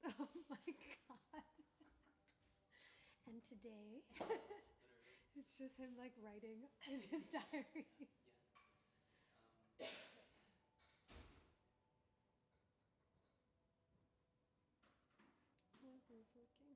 Oh my god. And today, it's just him like writing in his diary. Yeah. Why isn't this working?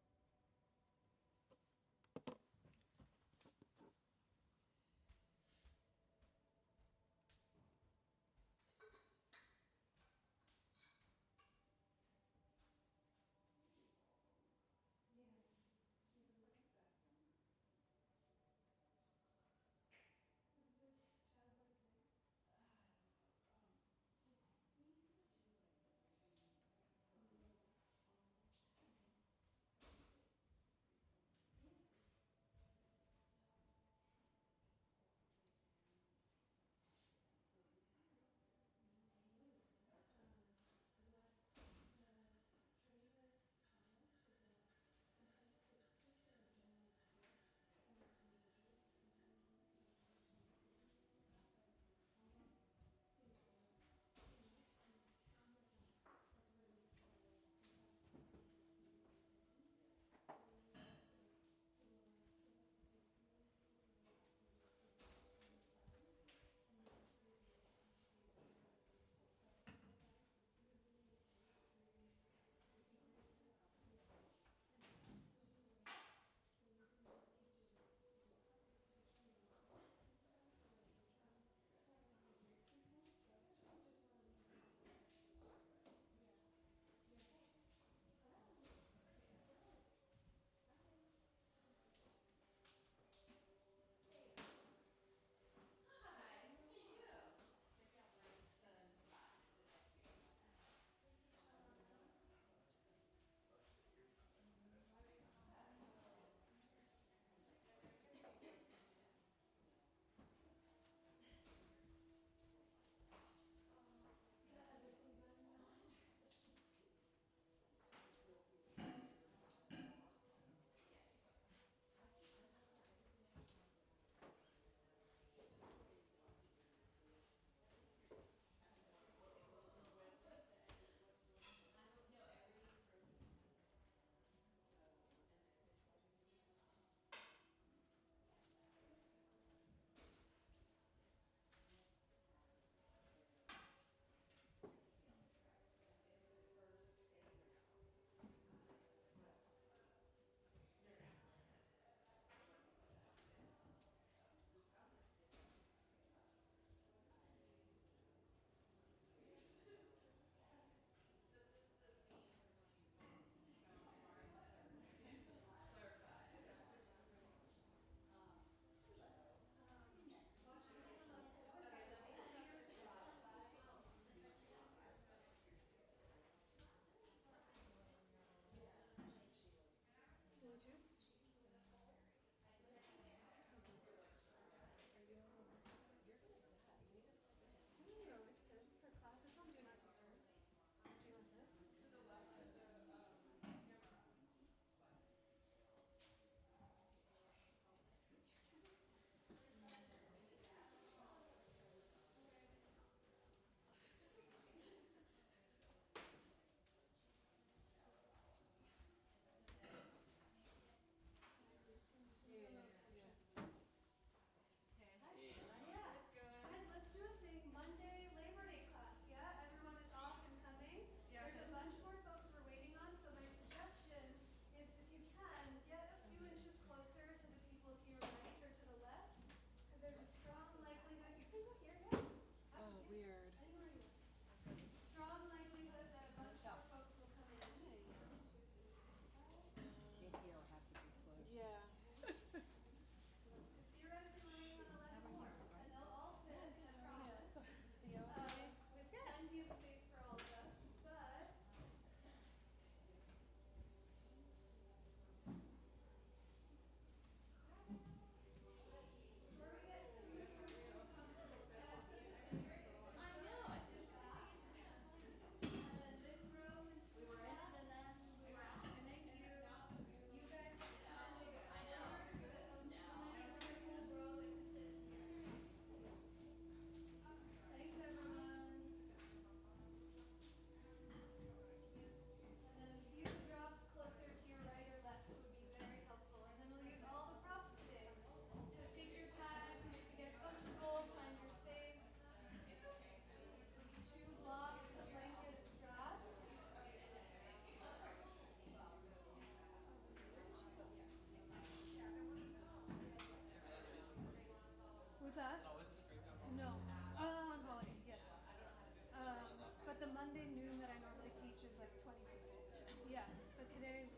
today's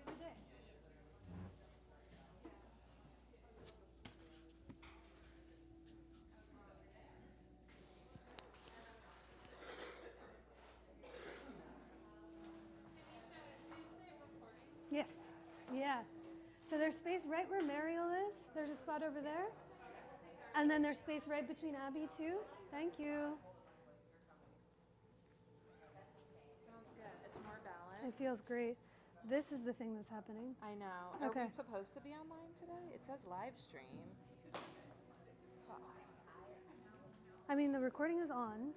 the day. Yes. Yeah. So there's space right where Mariel is. There's a spot over there. And then there's space right between Abby too. Thank you. Sounds good. It's more balanced. It feels great. This is the thing that's happening. I know. Okay. Are we supposed to be online today? It says live stream. Fuck. I mean, the recording is on.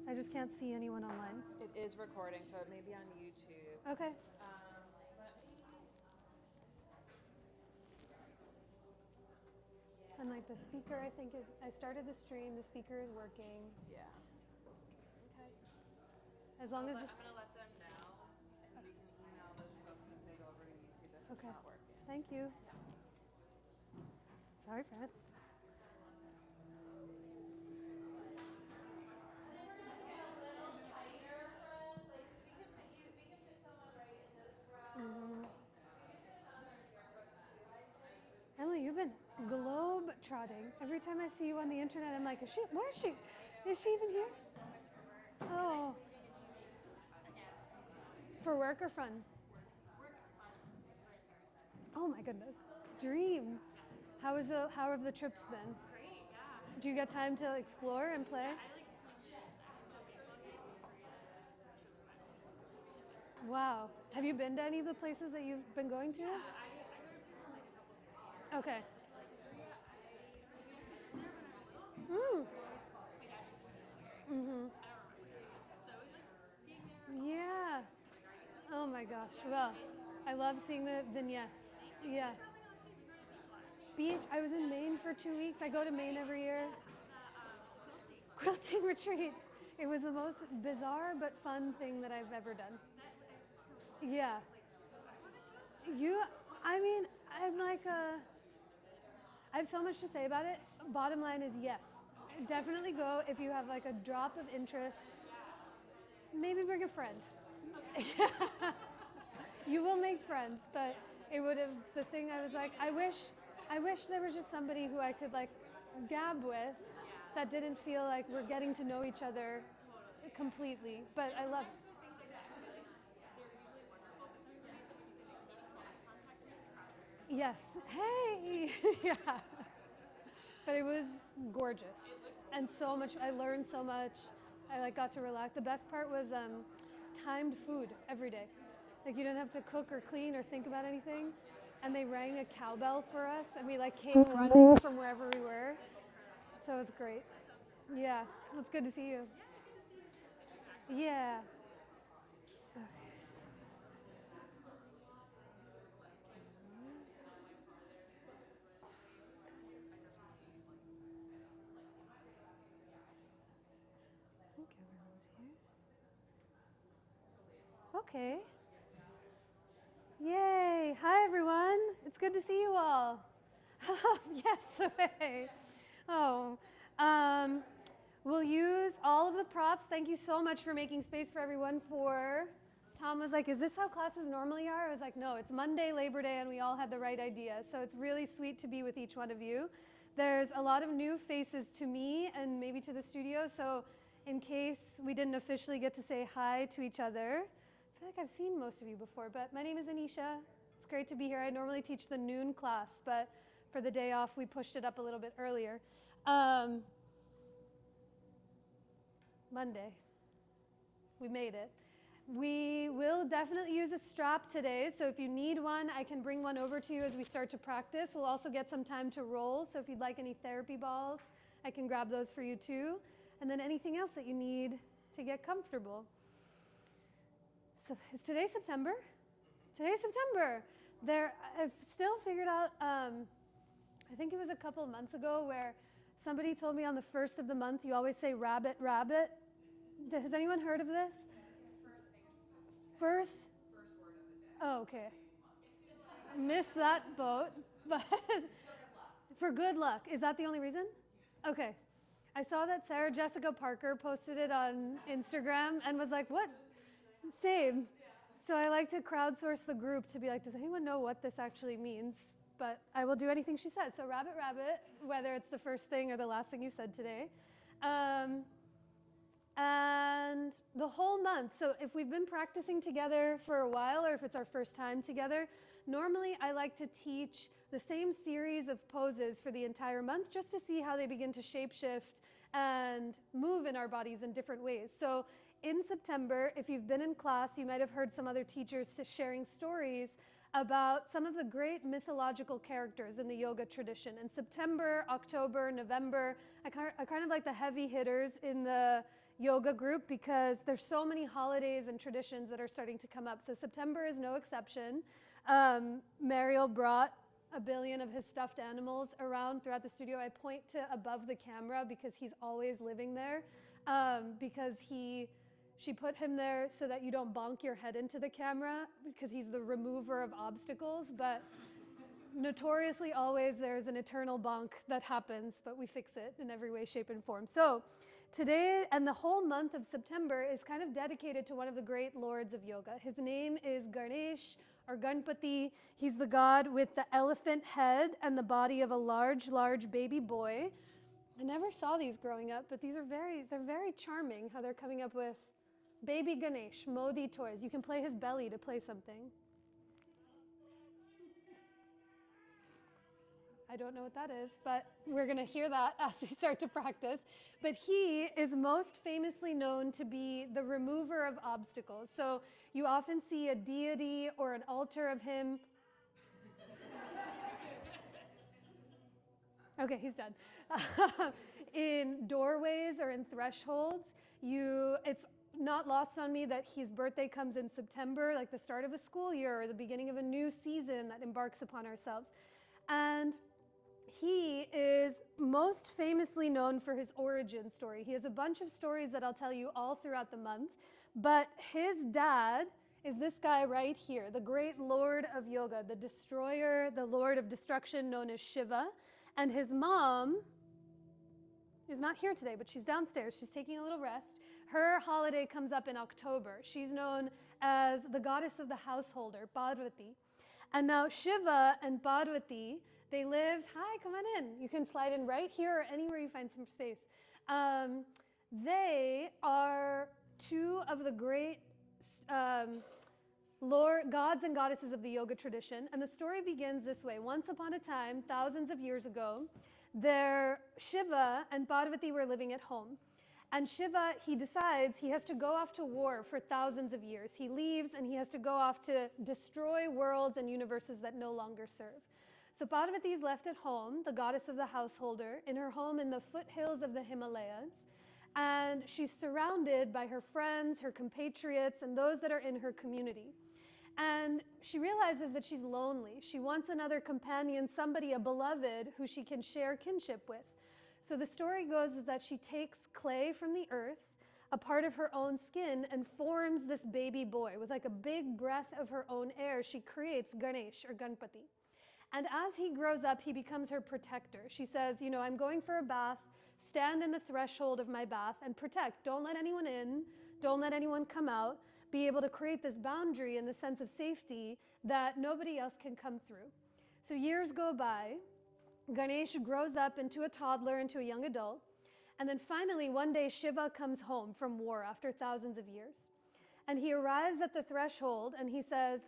I just can't see anyone online. It is recording, so it may be on YouTube. Okay. Let me. And like the speaker, I think I started the stream. The speaker is working. Yeah. Okay. As long as I'm gonna let them know, and we can email those folks as they go over to YouTube if Okay. it's not working. Thank you. Sorry, Fred. Emily, you've been globe trotting. Every time I see you on the internet, I'm like, where is she? Is she even here? Oh. For work or fun? Oh my goodness. Dream. How have the trips been? Great, yeah. Do you get time to explore and play? I like supposed to baseball game for you. Wow. Have you been to any of the places that you've been going to? I go to Parasite a couple times a year. Okay. Like Korea, I went there when I was little. Mm. My dad used to be military. Mm-hmm. I don't remember doing it. So it was like being there. Yeah. Oh my gosh. Well, I love seeing the vignettes. Yeah. Probably not too. We go to the beach a lot. Beach. I was in Maine for 2 weeks. I go to Maine every year. The Quilting retreat. It was the most bizarre but fun thing that I've ever done. Yeah. I mean, I'm like, I have so much to say about it. Bottom line is yes. Definitely go if you have like a drop of interest. Maybe bring a friend. You will make friends, but it would have, the thing I was like, I wish there was just somebody who I could like gab with that didn't feel like we're getting to know each other completely. But I love it. Yes. Hey. Yeah. But it was gorgeous, and so much. I learned so much. I like got to relax. The best part was timed food every day. Like you didn't have to cook or clean or think about anything. And they rang a cowbell for us, and we like came running from wherever we were. So it was great. Yeah, it's good to see you. Yeah. I think everyone's here. Okay. Yay. Hi, everyone. It's good to see you all. Yes. Okay. Oh. We'll use all of the props. Thank you so much for making space for everyone. Tom was like, is this how classes normally are? I was like, no, it's Monday, Labor Day, and we all had the right idea. So it's really sweet to be with each one of you. There's a lot of new faces to me and maybe to the studio. So in case we didn't officially get to say hi to each other, I feel like I've seen most of you before, but my name is Anisha. It's great to be here. I normally teach the noon class, but for the day off, we pushed it up a little bit earlier. Monday. We made it. We will definitely use a strap today, so if you need one, I can bring one over to you as we start to practice. We'll also get some time to roll, so if you'd like any therapy balls, I can grab those for you too. And then anything else that you need to get comfortable. So is today September? Today's September. I've still figured out, I think it was a couple of months ago where somebody told me on the first of the month, you always say rabbit, rabbit. Has anyone heard of this? First word of the day. Oh, okay. Missed that boat, but for good luck. Is that the only reason? Okay. I saw that Sarah Jessica Parker posted it on Instagram and was like, what? Same. So I like to crowdsource the group to be like, does anyone know what this actually means? But I will do anything she says. So rabbit, rabbit, whether it's the first thing or the last thing you said today. And the whole month, so if we've been practicing together for a while or if it's our first time together, normally I like to teach the same series of poses for the entire month just to see how they begin to shapeshift and move in our bodies in different ways. So in September, if you've been in class, you might have heard some other teachers sharing stories about some of the great mythological characters in the yoga tradition. In September, October, November, I kind of like the heavy hitters in the yoga group because there's so many holidays and traditions that are starting to come up. So September is no exception. Mariel brought a billion of his stuffed animals around throughout the studio. I point to above the camera because he's always living there because she put him there so that you don't bonk your head into the camera because he's the remover of obstacles, but notoriously always there's an eternal bonk that happens, but we fix it in every way, shape, and form. So today and the whole month of September is kind of dedicated to one of the great lords of yoga. His name is Ganesh or Ganpati. He's the god with the elephant head and the body of a large, large baby boy. I never saw these growing up, but they're very charming how they're coming up with baby Ganesh, Modi toys. You can play his belly to play something. I don't know what that is, but we're going to hear that as we start to practice. But he is most famously known to be the remover of obstacles. So you often see a deity or an altar of him. Okay, he's done. In doorways or in thresholds, it's not lost on me that his birthday comes in September, like the start of a school year or the beginning of a new season that embarks upon ourselves. And he is most famously known for his origin story. He has a bunch of stories that I'll tell you all throughout the month, but his dad is this guy right here, the great lord of yoga, the destroyer, the lord of destruction known as Shiva. And his mom is not here today, but she's downstairs. She's taking a little rest. Her holiday comes up in October. She's known as the goddess of the householder, Parvati. And now Shiva and Parvati, they live, hi, come on in. You can slide in right here or anywhere you find some space. They are two of the great gods and goddesses of the yoga tradition. And the story begins this way. Once upon a time, thousands of years ago, Shiva and Parvati were living at home. And Shiva, he decides he has to go off to war for thousands of years. He leaves and he has to go off to destroy worlds and universes that no longer serve. So Parvati is left at home, the goddess of the householder, in her home in the foothills of the Himalayas. And she's surrounded by her friends, her compatriots, and those that are in her community. And she realizes that she's lonely. She wants another companion, somebody, a beloved, who she can share kinship with. So the story goes is that she takes clay from the earth, a part of her own skin, and forms this baby boy. With like a big breath of her own air, she creates Ganesh or Ganpati. And as he grows up, he becomes her protector. She says, I'm going for a bath, stand in the threshold of my bath and protect. Don't let anyone in, don't let anyone come out. Be able to create this boundary and the sense of safety that nobody else can come through. So years go by, Ganesh grows up into a toddler, into a young adult, and then finally one day Shiva comes home from war after thousands of years. And he arrives at the threshold and he says,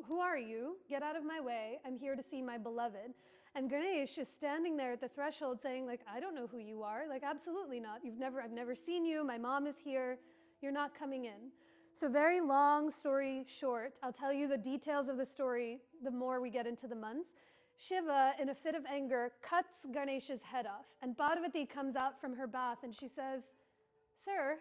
who are you? Get out of my way. I'm here to see my beloved. And Ganesh is standing there at the threshold saying, I don't know who you are. Absolutely not. I've never seen you. My mom is here. You're not coming in. So very long story short, I'll tell you the details of the story the more we get into the months. Shiva, in a fit of anger, cuts Ganesh's head off. And Parvati comes out from her bath and she says, "Sir,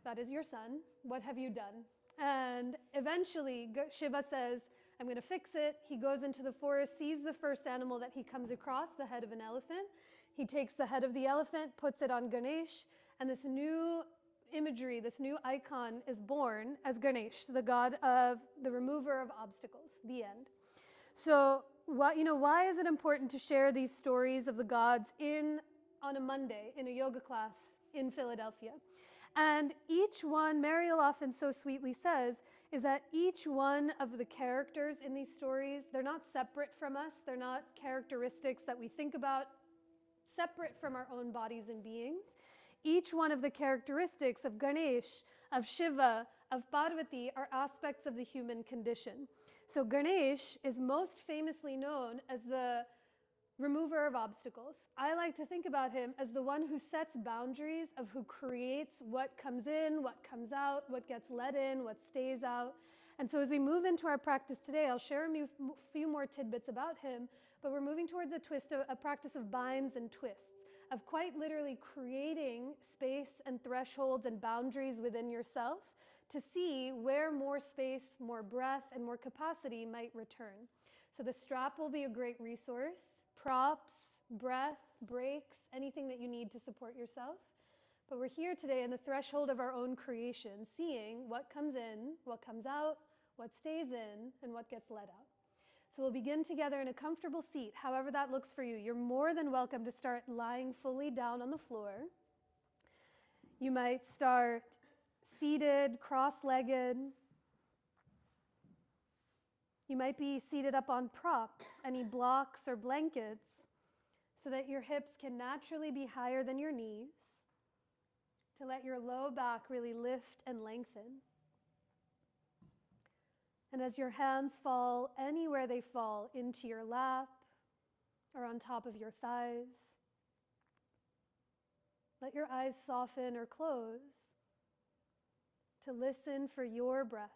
that is your son. What have you done?" And eventually Shiva says, "I'm going to fix it." He goes into the forest, sees the first animal that he comes across, the head of an elephant. He takes the head of the elephant, puts it on Ganesh, and this new imagery, this new icon is born as Ganesh, the god of the remover of obstacles, the end. So why is it important to share these stories of the gods on a Monday in a yoga class in Philadelphia? And each one, Mariel often so sweetly says, is that each one of the characters in these stories, they're not separate from us. They're not characteristics that we think about separate from our own bodies and beings. Each one of the characteristics of Ganesh, of Shiva, of Parvati are aspects of the human condition. So Ganesh is most famously known as the remover of obstacles. I like to think about him as the one who sets boundaries of who creates what comes in, what comes out, what gets let in, what stays out. And so as we move into our practice today, I'll share a few more tidbits about him, but we're moving towards a practice of binds and twists, of quite literally creating space and thresholds and boundaries within yourself to see where more space, more breath, and more capacity might return. So the strap will be a great resource. Props, breath, breaks, anything that you need to support yourself. But we're here today in the threshold of our own creation, seeing what comes in, what comes out, what stays in, and what gets let out. So we'll begin together in a comfortable seat, however that looks for you. You're more than welcome to start lying fully down on the floor. You might start seated, cross-legged. You might be seated up on props, any blocks or blankets, so that your hips can naturally be higher than your knees, to let your low back really lift and lengthen. And as your hands fall anywhere they fall, into your lap or on top of your thighs, let your eyes soften or close to listen for your breath.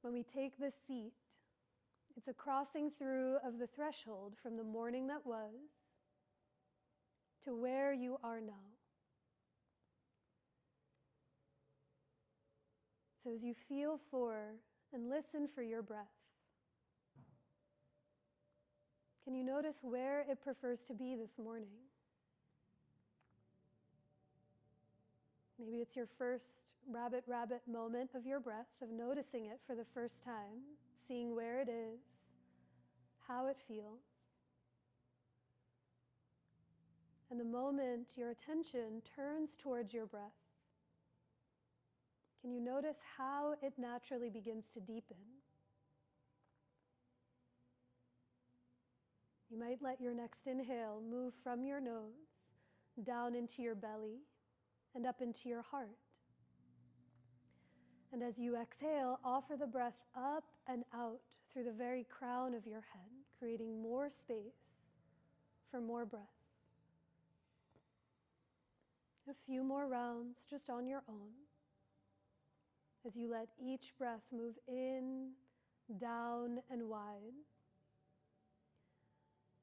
When we take this seat, it's a crossing through of the threshold from the morning that was to where you are now. So as you feel for and listen for your breath, can you notice where it prefers to be this morning? Maybe it's your first rabbit moment of your breath, of noticing it for the first time, seeing where it is, how it feels. And the moment your attention turns towards your breath, can you notice how it naturally begins to deepen? You might let your next inhale move from your nose down into your belly and up into your heart. And as you exhale, offer the breath up and out through the very crown of your head, creating more space for more breath. A few more rounds just on your own, as you let each breath move in, down, and wide.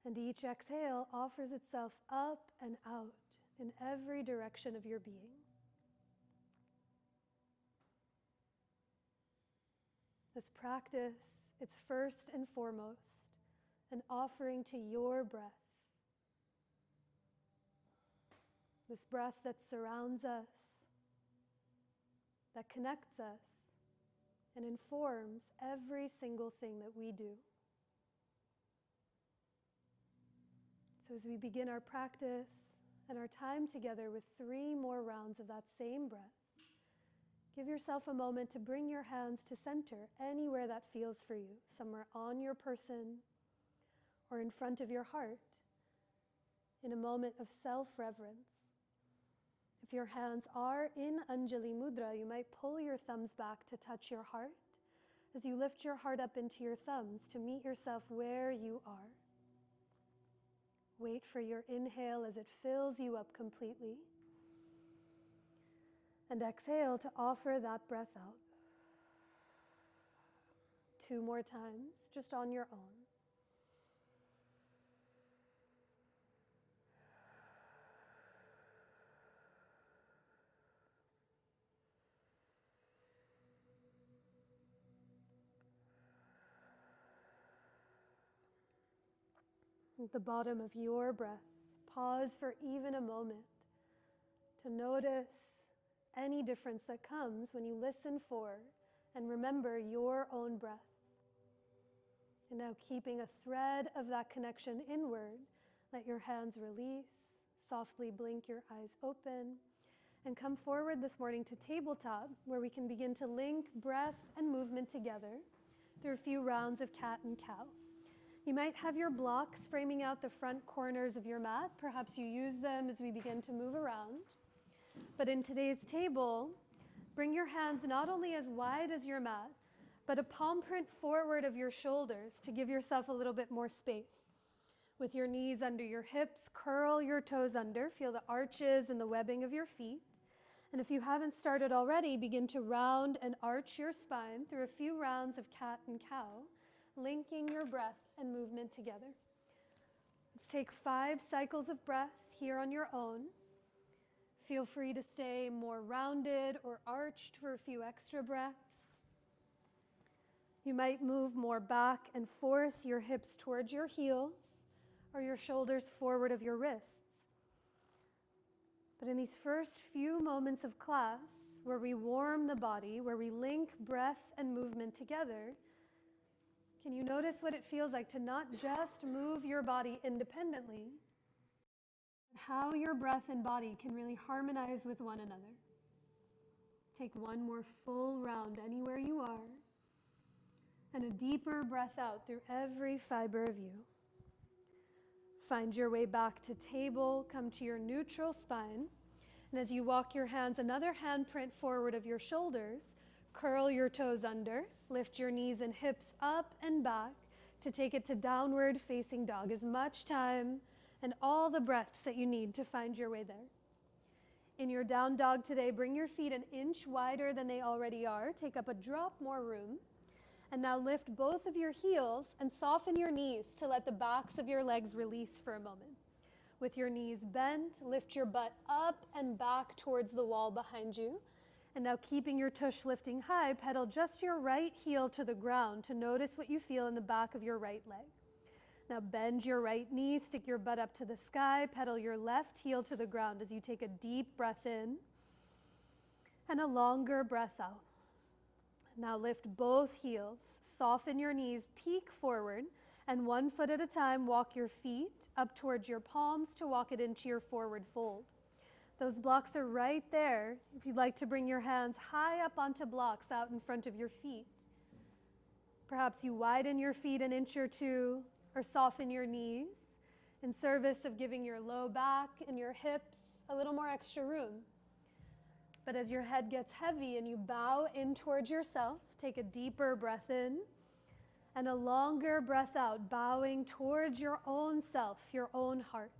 And each exhale offers itself up and out in every direction of your being. This practice, it's first and foremost an offering to your breath. This breath that surrounds us, that connects us, and informs every single thing that we do. So as we begin our practice and our time together with 3 more rounds of that same breath, give yourself a moment to bring your hands to center anywhere that feels for you, somewhere on your person or in front of your heart, in a moment of self-reverence. If your hands are in Anjali Mudra, you might pull your thumbs back to touch your heart as you lift your heart up into your thumbs to meet yourself where you are. Wait for your inhale as it fills you up completely. And exhale to offer that breath out. 2 more times, just on your own. At the bottom of your breath, pause for even a moment to notice any difference that comes when you listen for and remember your own breath. And now, keeping a thread of that connection inward, let your hands release, softly blink your eyes open and come forward this morning to tabletop, where we can begin to link breath and movement together through a few rounds of cat and cow. You might have your blocks framing out the front corners of your mat. Perhaps you use them as we begin to move around. But in today's table, bring your hands not only as wide as your mat, but a palm print forward of your shoulders to give yourself a little bit more space. With your knees under your hips, curl your toes under. Feel the arches and the webbing of your feet. And if you haven't started already, begin to round and arch your spine through a few rounds of cat and cow, linking your breath and movement together. Let's take 5 cycles of breath here on your own. Feel free to stay more rounded or arched for a few extra breaths. You might move more back and forth, your hips towards your heels or your shoulders forward of your wrists. But in these first few moments of class, where we warm the body, where we link breath and movement together, can you notice what it feels like to not just move your body independently, but how your breath and body can really harmonize with one another? Take one more full round anywhere you are, and a deeper breath out through every fiber of you. Find your way back to table, come to your neutral spine, and as you walk your hands, another handprint forward of your shoulders, curl your toes under, lift your knees and hips up and back to take it to downward facing dog. As much time and all the breaths that you need to find your way there. In your down dog today, bring your feet an inch wider than they already are. Take up a drop more room. And now lift both of your heels and soften your knees to let the backs of your legs release for a moment. With your knees bent, lift your butt up and back towards the wall behind you. And now keeping your tush lifting high, pedal just your right heel to the ground to notice what you feel in the back of your right leg. Now bend your right knee, stick your butt up to the sky, pedal your left heel to the ground as you take a deep breath in and a longer breath out. Now lift both heels, soften your knees, peek forward, and 1 foot at a time, walk your feet up towards your palms to walk it into your forward fold. Those blocks are right there. If you'd like to bring your hands high up onto blocks out in front of your feet. Perhaps you widen your feet an inch or two, or soften your knees in service of giving your low back and your hips a little more extra room. But as your head gets heavy and you bow in towards yourself, take a deeper breath in and a longer breath out, bowing towards your own self, your own heart.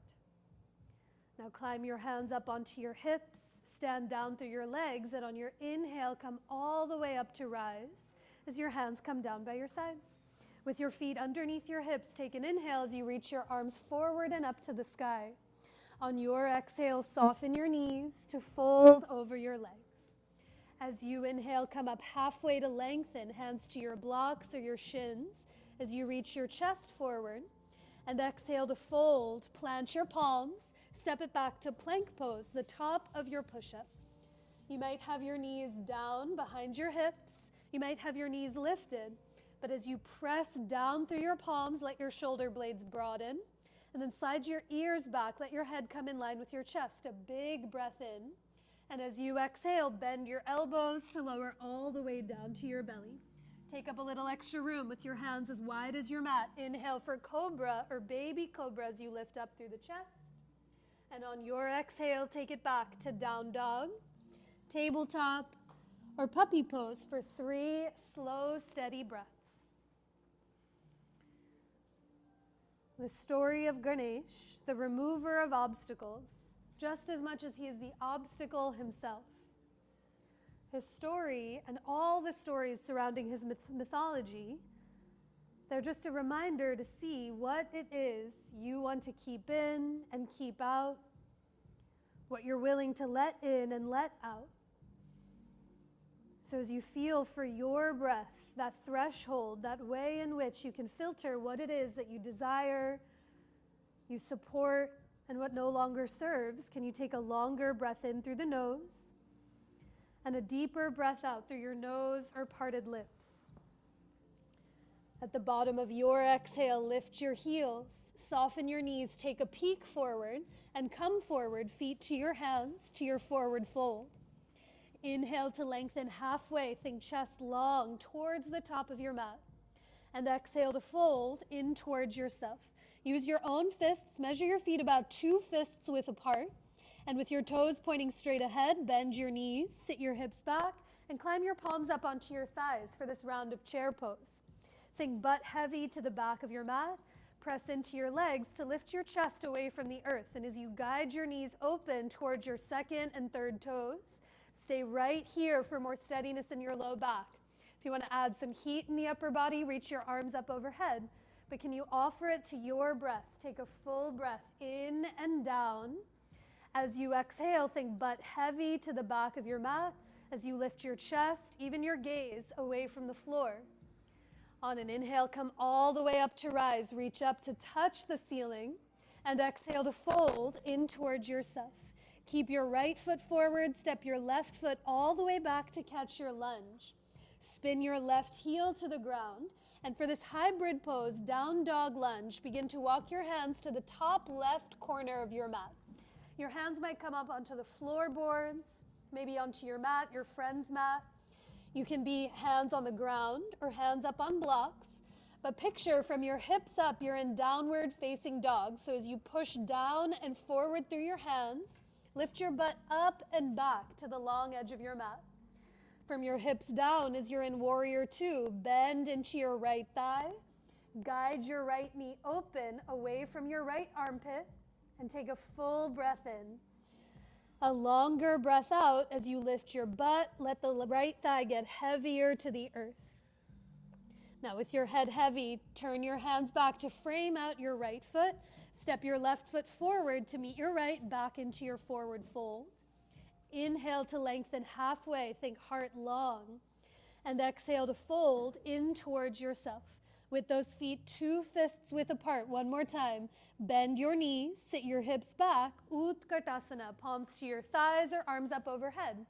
Now climb your hands up onto your hips, stand down through your legs, and on your inhale, come all the way up to rise as your hands come down by your sides. With your feet underneath your hips, take an inhale as you reach your arms forward and up to the sky. On your exhale, soften your knees to fold over your legs. As you inhale, come up halfway to lengthen, hands to your blocks or your shins as you reach your chest forward. And exhale to fold, plant your palms, step it back to plank pose, the top of your push-up. You might have your knees down behind your hips. You might have your knees lifted. But as you press down through your palms, let your shoulder blades broaden. And then slide your ears back. Let your head come in line with your chest. A big breath in. And as you exhale, bend your elbows to lower all the way down to your belly. Take up a little extra room with your hands as wide as your mat. Inhale for cobra or baby cobra as you lift up through the chest. And on your exhale, take it back to down dog, tabletop, or puppy pose for 3 slow, steady breaths. The story of Ganesh, the remover of obstacles, just as much as he is the obstacle himself. His story and all the stories surrounding his mythology, they're just a reminder to see what it is you want to keep in and keep out, what you're willing to let in and let out. So as you feel for your breath, that threshold, that way in which you can filter what it is that you desire, you support, and what no longer serves, can you take a longer breath in through the nose and a deeper breath out through your nose or parted lips? At the bottom of your exhale, lift your heels, soften your knees, take a peek forward, and come forward, feet to your hands, to your forward fold. Inhale to lengthen halfway, think chest long towards the top of your mat. And exhale to fold in towards yourself. Use your own fists, measure your feet about 2 fists width apart. And with your toes pointing straight ahead, bend your knees, sit your hips back, and climb your palms up onto your thighs for this round of chair pose. Think butt heavy to the back of your mat. Press into your legs to lift your chest away from the earth. And as you guide your knees open towards your second and third toes, stay right here for more steadiness in your low back. If you want to add some heat in the upper body, reach your arms up overhead. But can you offer it to your breath? Take a full breath in and down. As you exhale, think butt heavy to the back of your mat. As you lift your chest, even your gaze away from the floor. On an inhale, come all the way up to rise. Reach up to touch the ceiling. And exhale to fold in towards yourself. Keep your right foot forward. Step your left foot all the way back to catch your lunge. Spin your left heel to the ground. And for this hybrid pose, down dog lunge, begin to walk your hands to the top left corner of your mat. Your hands might come up onto the floorboards, maybe onto your mat, your friend's mat. You can be hands on the ground or hands up on blocks. But picture from your hips up, you're in downward facing dog. So as you push down and forward through your hands, lift your butt up and back to the long edge of your mat. From your hips down as you're in warrior 2, bend into your right thigh. Guide your right knee open away from your right armpit and take a full breath in. A longer breath out as you lift your butt. Let the right thigh get heavier to the earth. Now with your head heavy, turn your hands back to frame out your right foot. Step your left foot forward to meet your right back into your forward fold. Inhale to lengthen halfway, think heart long. And exhale to fold in towards yourself. With those feet 2 fists width apart, one more time. Bend your knees, sit your hips back, Utkatasana, palms to your thighs or arms up overhead.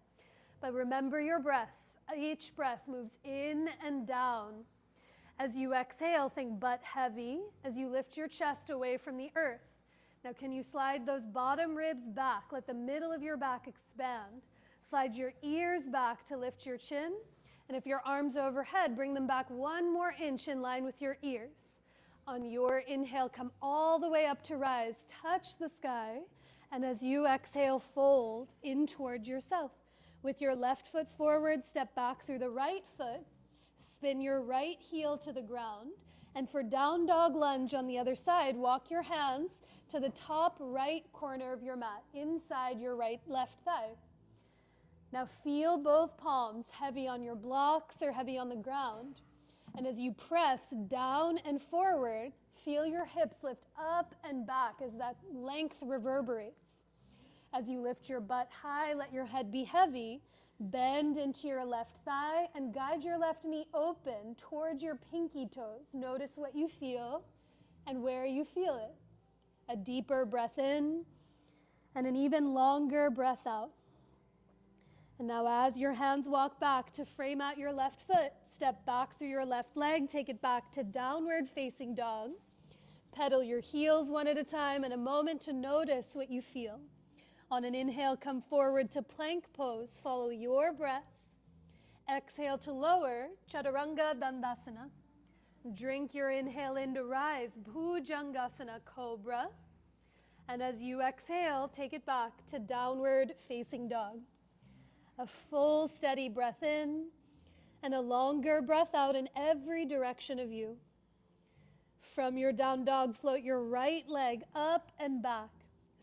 But remember your breath. Each breath moves in and down. As you exhale, think butt heavy as you lift your chest away from the earth. Now can you slide those bottom ribs back? Let the middle of your back expand. Slide your ears back to lift your chin. And if your arms overhead, bring them back 1 more inch in line with your ears. On your inhale, come all the way up to rise. Touch the sky. And as you exhale, fold in towards yourself. With your left foot forward, step back through the right foot. Spin your right heel to the ground. And for down dog lunge on the other side, walk your hands to the top right corner of your mat, inside your left thigh. Now feel both palms heavy on your blocks or heavy on the ground. And as you press down and forward, feel your hips lift up and back as that length reverberates. As you lift your butt high, let your head be heavy. Bend into your left thigh and guide your left knee open towards your pinky toes. Notice what you feel and where you feel it. A deeper breath in and an even longer breath out. And now as your hands walk back to frame out your left foot, step back through your left leg, take it back to downward facing dog. Pedal your heels one at a time and a moment to notice what you feel. On an inhale, come forward to plank pose. Follow your breath. Exhale to lower, Chaturanga Dandasana. Drink your inhale in to rise, Bhujangasana, Cobra. And as you exhale, take it back to downward facing dog. A full steady breath in and a longer breath out in every direction of you. From your down dog, float your right leg up and back.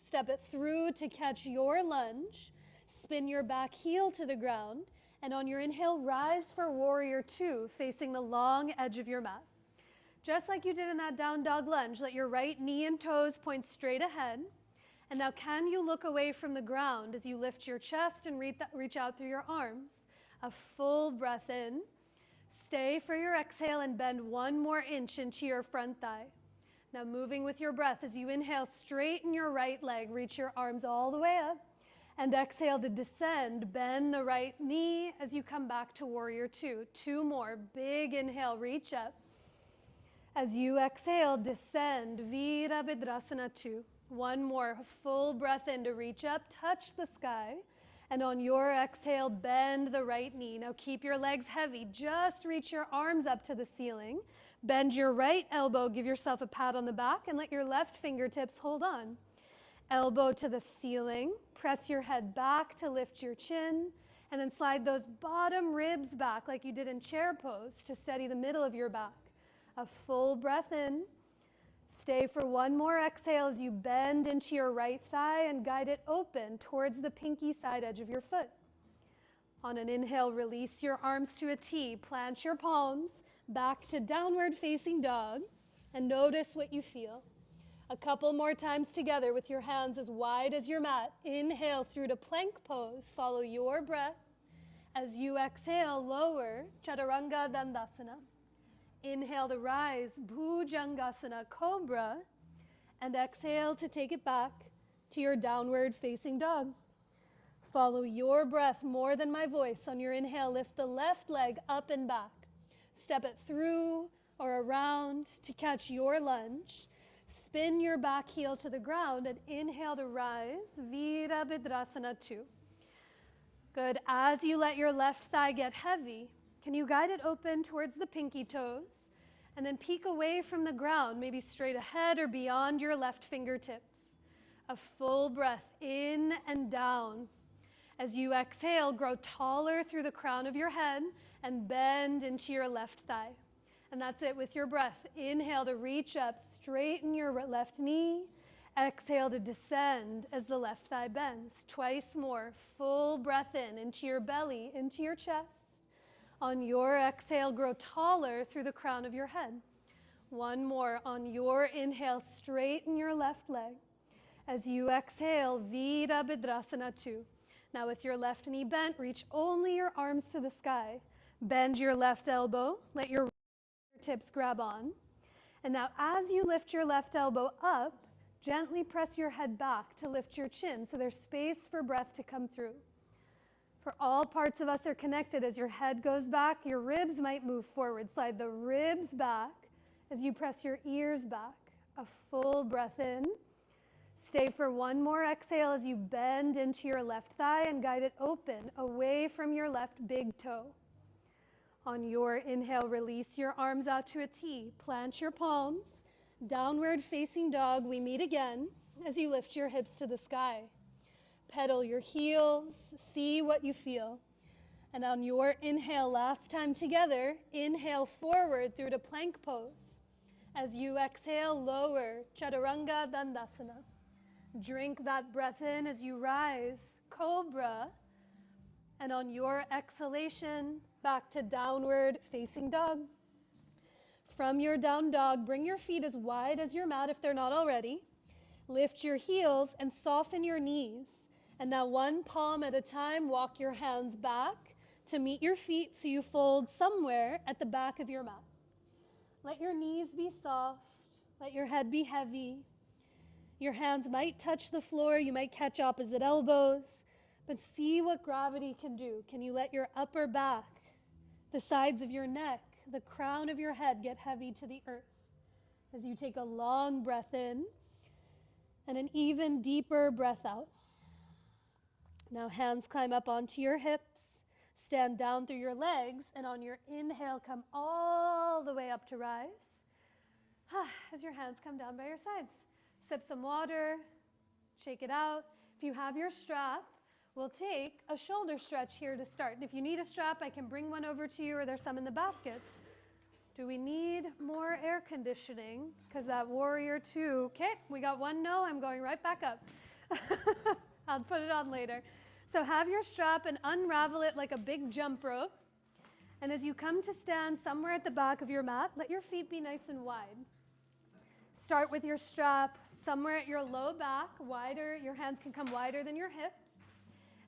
Step it through to catch your lunge. Spin your back heel to the ground. And on your inhale, rise for warrior 2, facing the long edge of your mat. Just like you did in that down dog lunge, let your right knee and toes point straight ahead. And now can you look away from the ground as you lift your chest and reach out through your arms? A full breath in. Stay for your exhale and bend 1 more inch into your front thigh. Now moving with your breath as you inhale, straighten your right leg, reach your arms all the way up, and exhale to descend, bend the right knee as you come back to warrior 2. 2 more, big inhale, reach up, As you exhale, descend, Virabhadrasana 2. One more full breath in to reach up, touch the sky. And on your exhale, bend the right knee. Now keep your legs heavy. Just reach your arms up to the ceiling. Bend your right elbow, give yourself a pat on the back, and let your left fingertips hold on. Elbow to the ceiling. Press your head back to lift your chin. And then slide those bottom ribs back like you did in chair pose to steady the middle of your back. A full breath in. Stay for one more exhale as you bend into your right thigh and guide it open towards the pinky side edge of your foot. On an inhale, release your arms to a T. Plant your palms back to downward facing dog and notice what you feel. A couple more times together with your hands as wide as your mat. Inhale through to plank pose. Follow your breath. As you exhale, lower, Chaturanga Dandasana. Inhale to rise, Bhujangasana, Cobra. And exhale to take it back to your downward facing dog. Follow your breath more than my voice. On your inhale, lift the left leg up and back. Step it through or around to catch your lunge. Spin your back heel to the ground and inhale to rise, Virabhadrasana 2. Good. As you let your left thigh get heavy, can you guide it open towards the pinky toes and then peek away from the ground, maybe straight ahead or beyond your left fingertips. A full breath in and down. As you exhale, grow taller through the crown of your head and bend into your left thigh. And that's it with your breath. Inhale to reach up, straighten your left knee. Exhale to descend as the left thigh bends. Twice more, full breath in, into your belly, into your chest. On your exhale, grow taller through the crown of your head. One more. On your inhale, straighten your left leg. As you exhale, Virabhadrasana 2. Now with your left knee bent, reach only your arms to the sky. Bend your left elbow, let your tips grab on. And now as you lift your left elbow up, gently press your head back to lift your chin so there's space for breath to come through. For all parts of us are connected. As your head goes back, your ribs might move forward. Slide the ribs back as you press your ears back. A full breath in. Stay for one more exhale as you bend into your left thigh and guide it open away from your left big toe. On your inhale, release your arms out to a T. Plant your palms. Downward facing dog, we meet again as you lift your hips to the sky. Pedal your heels, see what you feel. And on your inhale, last time together, inhale forward through to plank pose. As you exhale, lower, Chaturanga Dandasana. Drink that breath in as you rise, Cobra. And on your exhalation, back to downward facing dog. From your down dog, bring your feet as wide as your mat if they're not already. Lift your heels and soften your knees. And now one palm at a time, walk your hands back to meet your feet so you fold somewhere at the back of your mat. Let your knees be soft. Let your head be heavy. Your hands might touch the floor. You might catch opposite elbows. But see what gravity can do. Can you let your upper back, the sides of your neck, the crown of your head get heavy to the earth as you take a long breath in and an even deeper breath out. Now hands climb up onto your hips, stand down through your legs, and on your inhale, come all the way up to rise. As your hands come down by your sides. Sip some water, shake it out. If you have your strap, we'll take a shoulder stretch here to start. And if you need a strap, I can bring one over to you, or there's some in the baskets. Do we need more air conditioning? Because that warrior two, okay, we got one no, I'm going right back up. I'll put it on later. So have your strap and unravel it like a big jump rope. And as you come to stand somewhere at the back of your mat, let your feet be nice and wide. Start with your strap somewhere at your low back, wider. Your hands can come wider than your hips.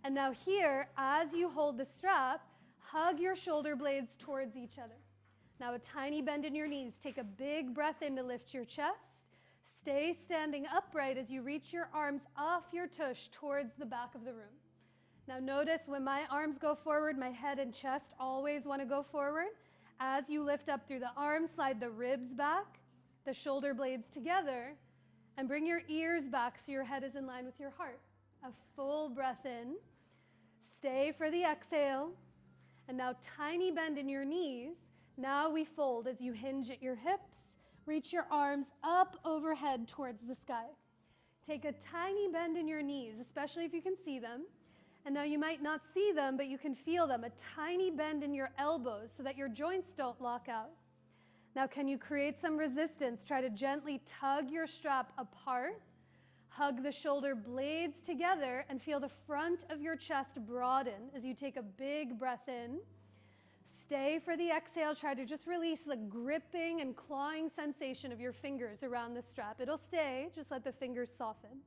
And now here, as you hold the strap, hug your shoulder blades towards each other. Now a tiny bend in your knees. Take a big breath in to lift your chest. Stay standing upright as you reach your arms off your tush towards the back of the room. Now notice when my arms go forward, my head and chest always want to go forward. As you lift up through the arms, slide the ribs back. the shoulder blades together, and bring your ears back so your head is in line with your heart. A full breath in. Stay for the exhale. And now tiny bend in your knees. Now we fold as you hinge at your hips. Reach your arms up overhead towards the sky. Take a tiny bend in your knees, especially if you can see them. And now you might not see them, but you can feel them. A tiny bend in your elbows so that your joints don't lock out. Now, can you create some resistance? Try to gently tug your strap apart. Hug the shoulder blades together and feel the front of your chest broaden as you take a big breath in. Stay for the exhale. Try to just release the gripping and clawing sensation of your fingers around the strap. It'll stay. Just let the fingers soften.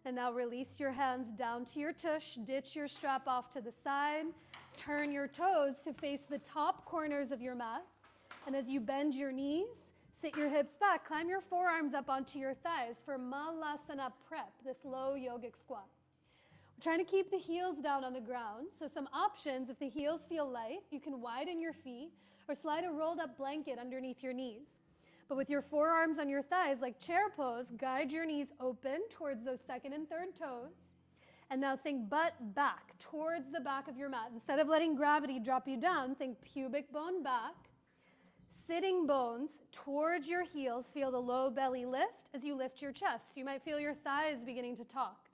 And now release your hands down to your tush. Ditch your strap off to the side. Turn your toes to face the top corners of your mat. And as you bend your knees, sit your hips back. Climb your forearms up onto your thighs for Malasana Prep, this low yogic squat. We're trying to keep the heels down on the ground. So some options, if the heels feel light, you can widen your feet or slide a rolled up blanket underneath your knees. But with your forearms on your thighs, like chair pose, guide your knees open towards those second and third toes. And now think butt back towards the back of your mat. Instead of letting gravity drop you down, think pubic bone back. Sitting bones towards your heels. Feel the low belly lift as you lift your chest. You might feel your thighs beginning to talk.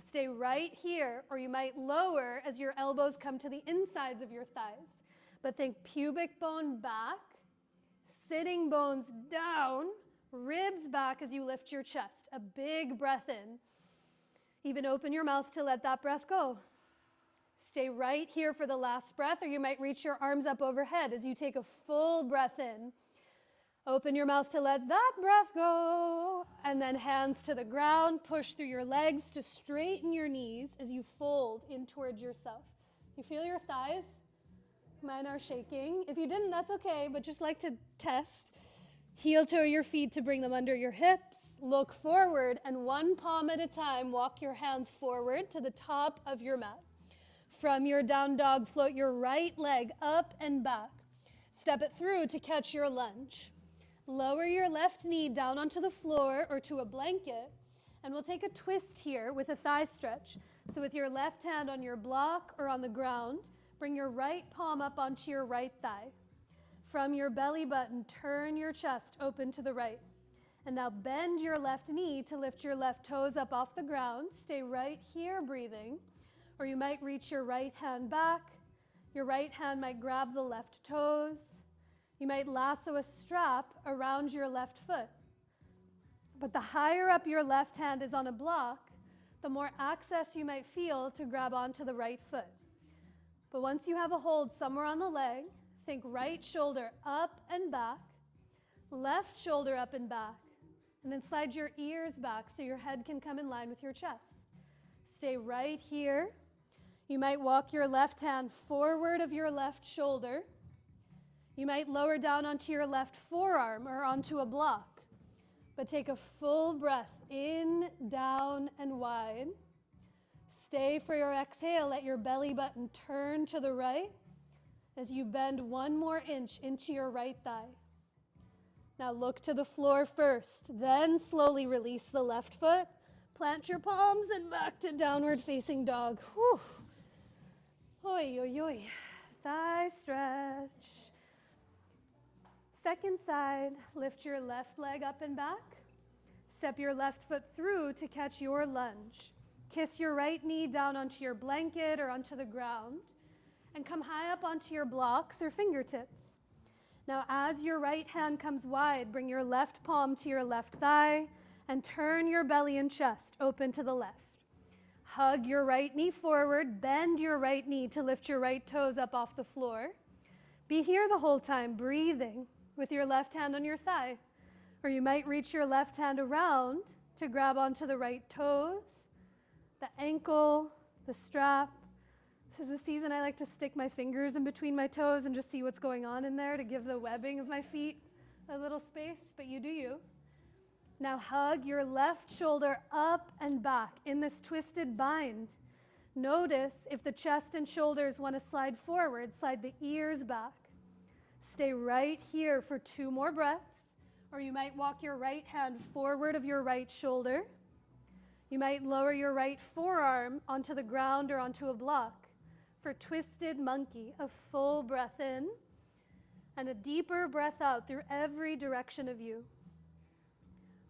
Stay right here, or you might lower as your elbows come to the insides of your thighs. But think pubic bone back, sitting bones down, ribs back as you lift your chest. A big breath in. Even open your mouth to let that breath go. Stay right here for the last breath, or you might reach your arms up overhead as you take a full breath in. Open your mouth to let that breath go. And then hands to the ground. Push through your legs to straighten your knees as you fold in towards yourself. You feel your thighs? Mine are shaking. If you didn't, that's okay, but just like to test. Heel toe your feet to bring them under your hips. Look forward, and one palm at a time, walk your hands forward to the top of your mat. From your down dog, float your right leg up and back. Step it through to catch your lunge. Lower your left knee down onto the floor or to a blanket, and we'll take a twist here with a thigh stretch. So with your left hand on your block or on the ground, bring your right palm up onto your right thigh. From your belly button, turn your chest open to the right. And now bend your left knee to lift your left toes up off the ground. Stay right here breathing. Or you might reach your right hand back. Your right hand might grab the left toes. You might lasso a strap around your left foot. But the higher up your left hand is on a block, the more access you might feel to grab onto the right foot. But once you have a hold somewhere on the leg, think right shoulder up and back, left shoulder up and back, and then slide your ears back so your head can come in line with your chest. Stay right here. You might walk your left hand forward of your left shoulder. You might lower down onto your left forearm or onto a block. But take a full breath in, down, and wide. Stay for your exhale. Let your belly button turn to the right as you bend one more inch into your right thigh. Now look to the floor first, then slowly release the left foot. Plant your palms and back to downward facing dog. Whew. Oi, oi, oi. Thigh stretch. Second side, lift your left leg up and back. Step your left foot through to catch your lunge. Kiss your right knee down onto your blanket or onto the ground. And come high up onto your blocks or fingertips. Now as your right hand comes wide, bring your left palm to your left thigh and turn your belly and chest open to the left. Hug your right knee forward, bend your right knee to lift your right toes up off the floor. Be here the whole time, breathing with your left hand on your thigh. Or you might reach your left hand around to grab onto the right toes, the ankle, the strap. This is the season I like to stick my fingers in between my toes and just see what's going on in there to give the webbing of my feet a little space, but you do you. Now hug your left shoulder up and back in this twisted bind. Notice if the chest and shoulders want to slide forward, slide the ears back. Stay right here for 2 more breaths. Or you might walk your right hand forward of your right shoulder. You might lower your right forearm onto the ground or onto a block for twisted monkey, a full breath in and a deeper breath out through every direction of you.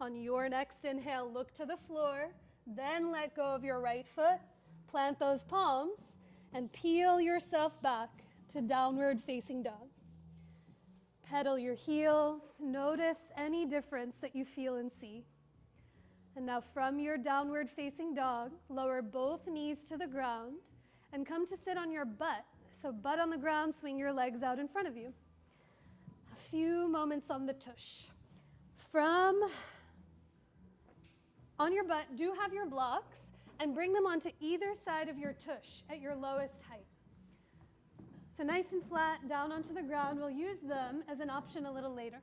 On your next inhale, look to the floor, then let go of your right foot, plant those palms, and peel yourself back to downward facing dog. Pedal your heels, notice any difference that you feel and see. And now from your downward facing dog, lower both knees to the ground and come to sit on your butt. So butt on the ground, swing your legs out in front of you. A few moments on the tush. On your butt, do have your blocks and bring them onto either side of your tush at your lowest height. So nice and flat, down onto the ground. We'll use them as an option a little later.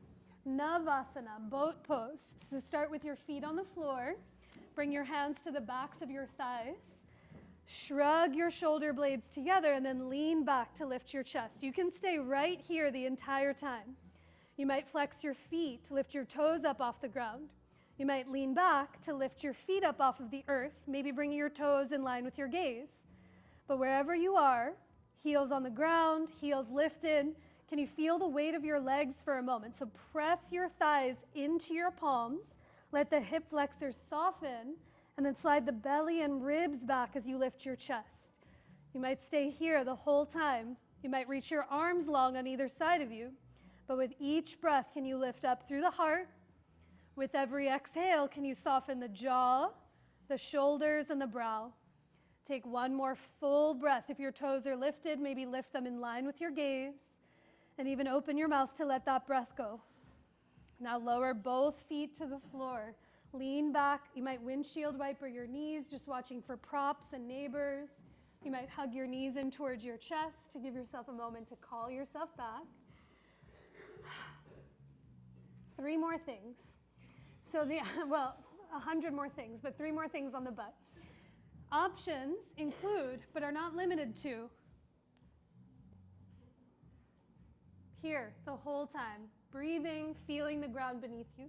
Navasana, boat pose. So start with your feet on the floor. Bring your hands to the backs of your thighs. Shrug your shoulder blades together and then lean back to lift your chest. You can stay right here the entire time. You might flex your feet to lift your toes up off the ground. You might lean back to lift your feet up off of the earth, maybe bringing your toes in line with your gaze. But wherever you are, heels on the ground, heels lifted. Can you feel the weight of your legs for a moment? So press your thighs into your palms. Let the hip flexors soften, and then slide the belly and ribs back as you lift your chest. You might stay here the whole time. You might reach your arms long on either side of you. But with each breath, can you lift up through the heart? With every exhale, can you soften the jaw, the shoulders, and the brow? Take one more full breath. If your toes are lifted, maybe lift them in line with your gaze. And even open your mouth to let that breath go. Now lower both feet to the floor. Lean back. You might windshield wiper your knees, just watching for props and neighbors. You might hug your knees in towards your chest to give yourself a moment to call yourself back. 3 more things. So 100 more things, but 3 more things on the butt. Options include, but are not limited to, here the whole time, breathing, feeling the ground beneath you.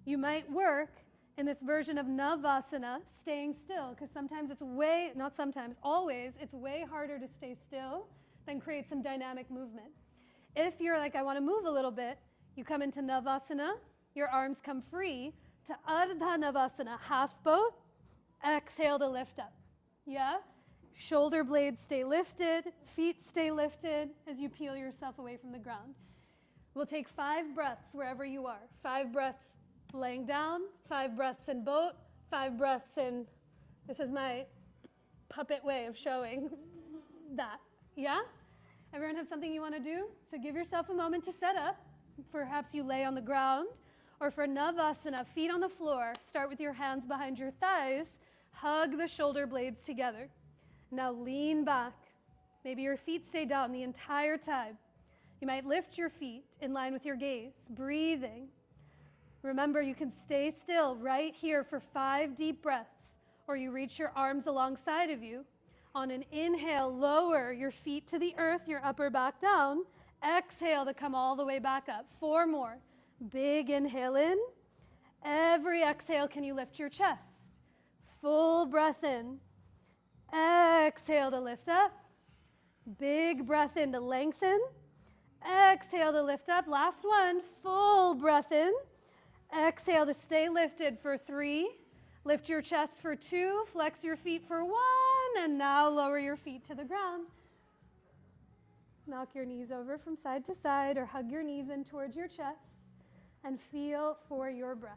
You might work in this version of Navasana, staying still, because always, it's way harder to stay still than create some dynamic movement. If you're like, I want to move a little bit, you come into Navasana, your arms come free to Ardha Navasana, half boat, exhale to lift up. Yeah? Shoulder blades stay lifted, feet stay lifted as you peel yourself away from the ground. We'll take 5 breaths wherever you are. 5 breaths laying down, 5 breaths in boat, 5 breaths in, this is my puppet way of showing that. Yeah? Everyone have something you want to do? So give yourself a moment to set up. Perhaps you lay on the ground. Or for Navasana, feet on the floor, start with your hands behind your thighs, hug the shoulder blades together. Now lean back. Maybe your feet stay down the entire time. You might lift your feet in line with your gaze, breathing. Remember, you can stay still right here for 5 deep breaths, or you reach your arms alongside of you. On an inhale, lower your feet to the earth, your upper back down. Exhale to come all the way back up. 4 more. Big inhale in. Every exhale, can you lift your chest? Full breath in. Exhale to lift up. Big breath in to lengthen. Exhale to lift up. Last one. Full breath in. Exhale to stay lifted for 3. Lift your chest for 2. Flex your feet for 1. And now lower your feet to the ground. Knock your knees over from side to side or hug your knees in towards your chest. And feel for your breath.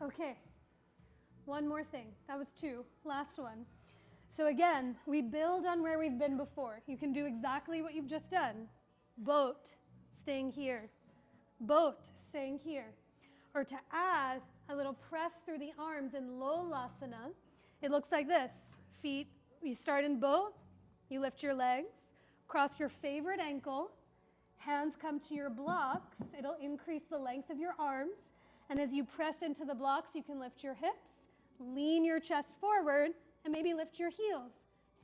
Okay, one more thing. That was 2. Last one. So again, we build on where we've been before. You can do exactly what you've just done. Boat, staying here. Boat, staying here. Or to add a little press through the arms in Lolasana, it looks like this. Feet, you start in boat. You lift your legs, cross your favorite ankle, hands come to your blocks. It'll increase the length of your arms. And as you press into the blocks, you can lift your hips, lean your chest forward, and maybe lift your heels.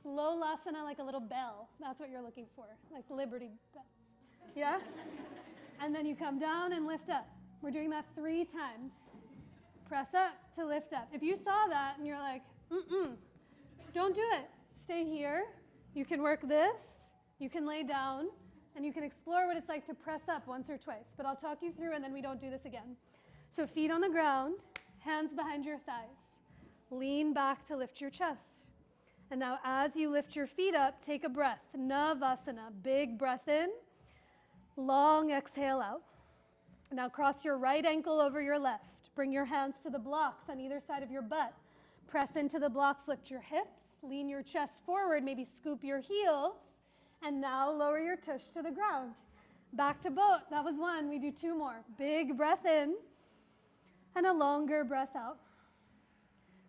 It's Lolasana, like a little bell. That's what you're looking for, like Liberty Bell. Yeah? And then you come down and lift up. We're doing that 3 times. Press up to lift up. If you saw that and you're like, don't do it. Stay here. You can work this. You can lay down. And you can explore what it's like to press up once or twice. But I'll talk you through and then we don't do this again. So feet on the ground, hands behind your thighs. Lean back to lift your chest. And now as you lift your feet up, take a breath. Navasana, big breath in. Long exhale out. Now cross your right ankle over your left. Bring your hands to the blocks on either side of your butt. Press into the blocks, lift your hips, lean your chest forward, maybe scoop your heels, and now lower your tush to the ground. Back to boat. That was 1. We do 2 more. Big breath in and a longer breath out.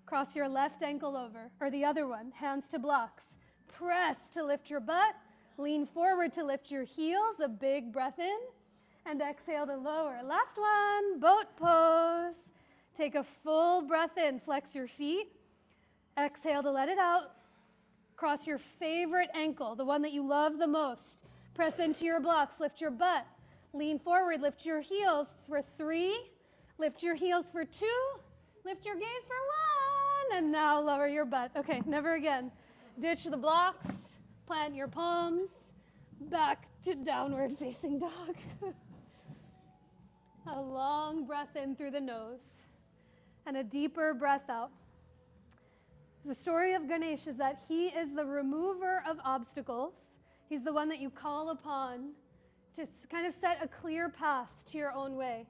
Cross your left ankle over, or the other one, hands to blocks. Press to lift your butt. Lean forward to lift your heels, a big breath in, and exhale to lower. Last one, boat pose. Take a full breath in, flex your feet. Exhale to let it out. Cross your favorite ankle, the one that you love the most. Press into your blocks, lift your butt. Lean forward, lift your heels for 3. Lift your heels for 2. Lift your gaze for 1. And now lower your butt. Okay, never again. Ditch the blocks, plant your palms, back to downward facing dog. A long breath in through the nose and a deeper breath out. The story of Ganesh is that he is the remover of obstacles. He's the one that you call upon to kind of set a clear path to your own way.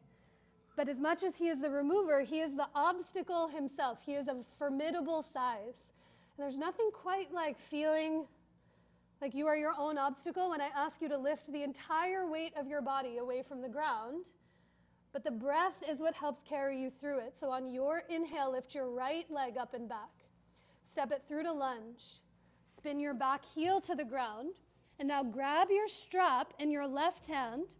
But as much as he is the remover, he is the obstacle himself. He is of formidable size. And there's nothing quite like feeling like you are your own obstacle when I ask you to lift the entire weight of your body away from the ground. But the breath is what helps carry you through it. So on your inhale, lift your right leg up and back. Step it through to lunge. Spin your back heel to the ground. And now grab your strap in your left hand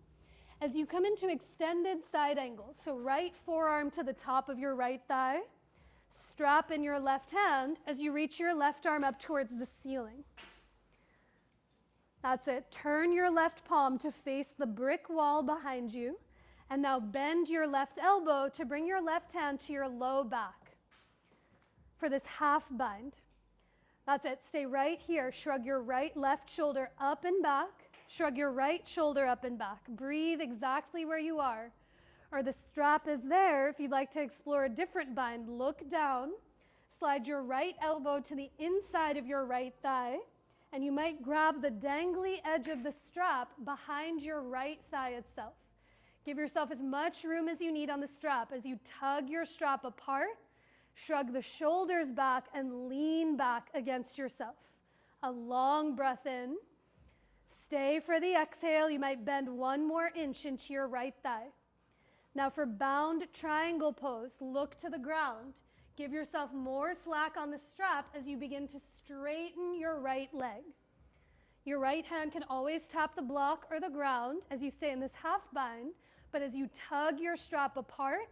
as you come into extended side angle. So right forearm to the top of your right thigh. Strap in your left hand as you reach your left arm up towards the ceiling. That's it. Turn your left palm to face the brick wall behind you. And now bend your left elbow to bring your left hand to your low back for this half bind. That's it. Stay right here. Shrug your left shoulder up and back. Shrug your right shoulder up and back. Breathe exactly where you are. Or the strap is there. If you'd like to explore a different bind, look down. Slide your right elbow to the inside of your right thigh. And you might grab the dangly edge of the strap behind your right thigh itself. Give yourself as much room as you need on the strap as you tug your strap apart. Shrug the shoulders back and lean back against yourself. A long breath in. Stay for the exhale. You might bend 1 more inch into your right thigh. Now for bound triangle pose, look to the ground. Give yourself more slack on the strap as you begin to straighten your right leg. Your right hand can always tap the block or the ground as you stay in this half bind, but as you tug your strap apart,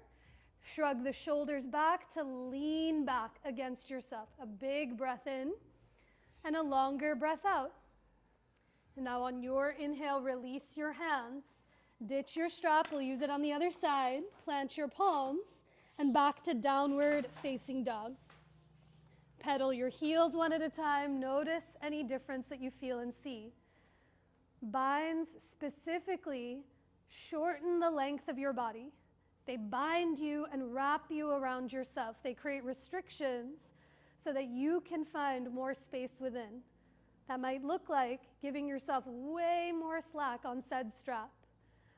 shrug the shoulders back to lean back against yourself. A big breath in and a longer breath out. And now on your inhale, release your hands. Ditch your strap. We'll use it on the other side. Plant your palms and back to downward facing dog. Pedal your heels 1 at a time. Notice any difference that you feel and see. Binds specifically shorten the length of your body. They bind you and wrap you around yourself. They create restrictions so that you can find more space within. That might look like giving yourself way more slack on said strap.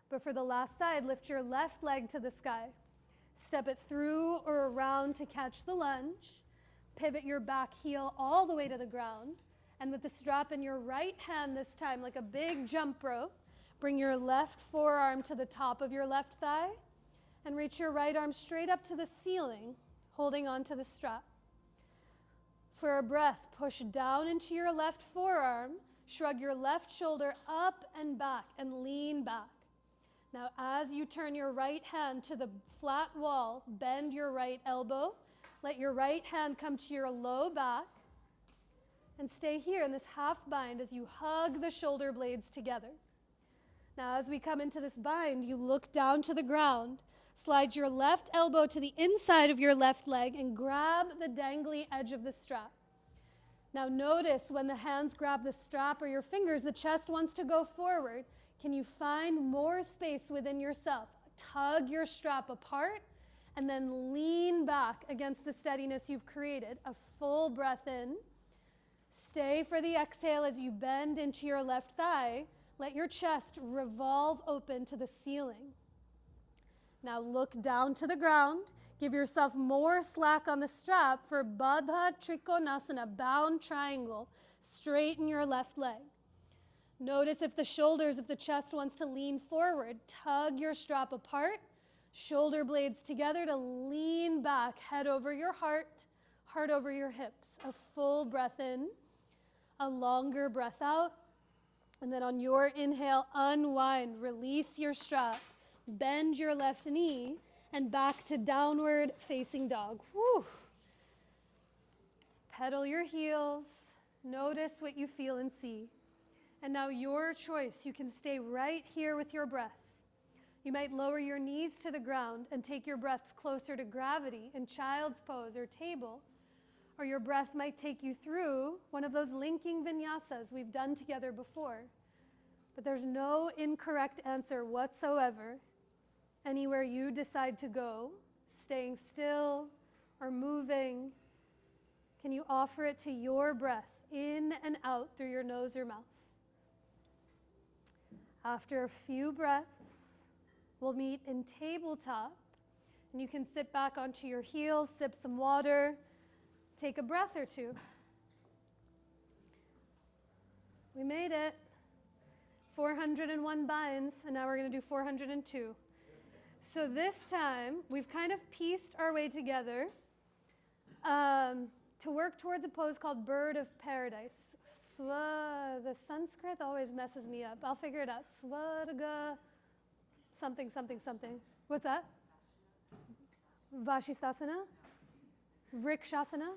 But for the last side, lift your left leg to the sky. Step it through or around to catch the lunge. Pivot your back heel all the way to the ground. And with the strap in your right hand this time, like a big jump rope, bring your left forearm to the top of your left thigh and reach your right arm straight up to the ceiling, holding onto the strap. For a breath, push down into your left forearm, shrug your left shoulder up and back and lean back. Now, as you turn your right hand to the flat wall, bend your right elbow. Let your right hand come to your low back. And stay here in this half bind as you hug the shoulder blades together. Now, as we come into this bind, you look down to the ground, slide your left elbow to the inside of your left leg, and grab the dangly edge of the strap. Now, notice when the hands grab the strap or your fingers, the chest wants to go forward. Can you find more space within yourself? Tug your strap apart and then lean back against the steadiness you've created. A full breath in. Stay for the exhale as you bend into your left thigh. Let your chest revolve open to the ceiling. Now look down to the ground. Give yourself more slack on the strap for Baddha Trikonasana, bound triangle. Straighten your left leg. Notice if the shoulders, if the chest wants to lean forward, tug your strap apart, shoulder blades together to lean back, head over your heart, heart over your hips. A full breath in, a longer breath out, and then on your inhale, unwind, release your strap, bend your left knee, and back to downward facing dog. Whew. Pedal your heels, notice what you feel and see. And now your choice, you can stay right here with your breath. You might lower your knees to the ground and take your breaths closer to gravity in child's pose or table, or your breath might take you through one of those linking vinyasas we've done together before. But there's no incorrect answer whatsoever. Anywhere you decide to go, staying still or moving, can you offer it to your breath in and out through your nose or mouth? After a few breaths, we'll meet in tabletop, and you can sit back onto your heels, sip some water, take a breath or two. We made it. 401 binds, and now we're going to do 402. So this time, we've kind of pieced our way together to work towards a pose called Bird of Paradise. The Sanskrit always messes me up. I'll figure it out. Svarga, something, something, something. What's that? Vashisthasana? Vrikshasana?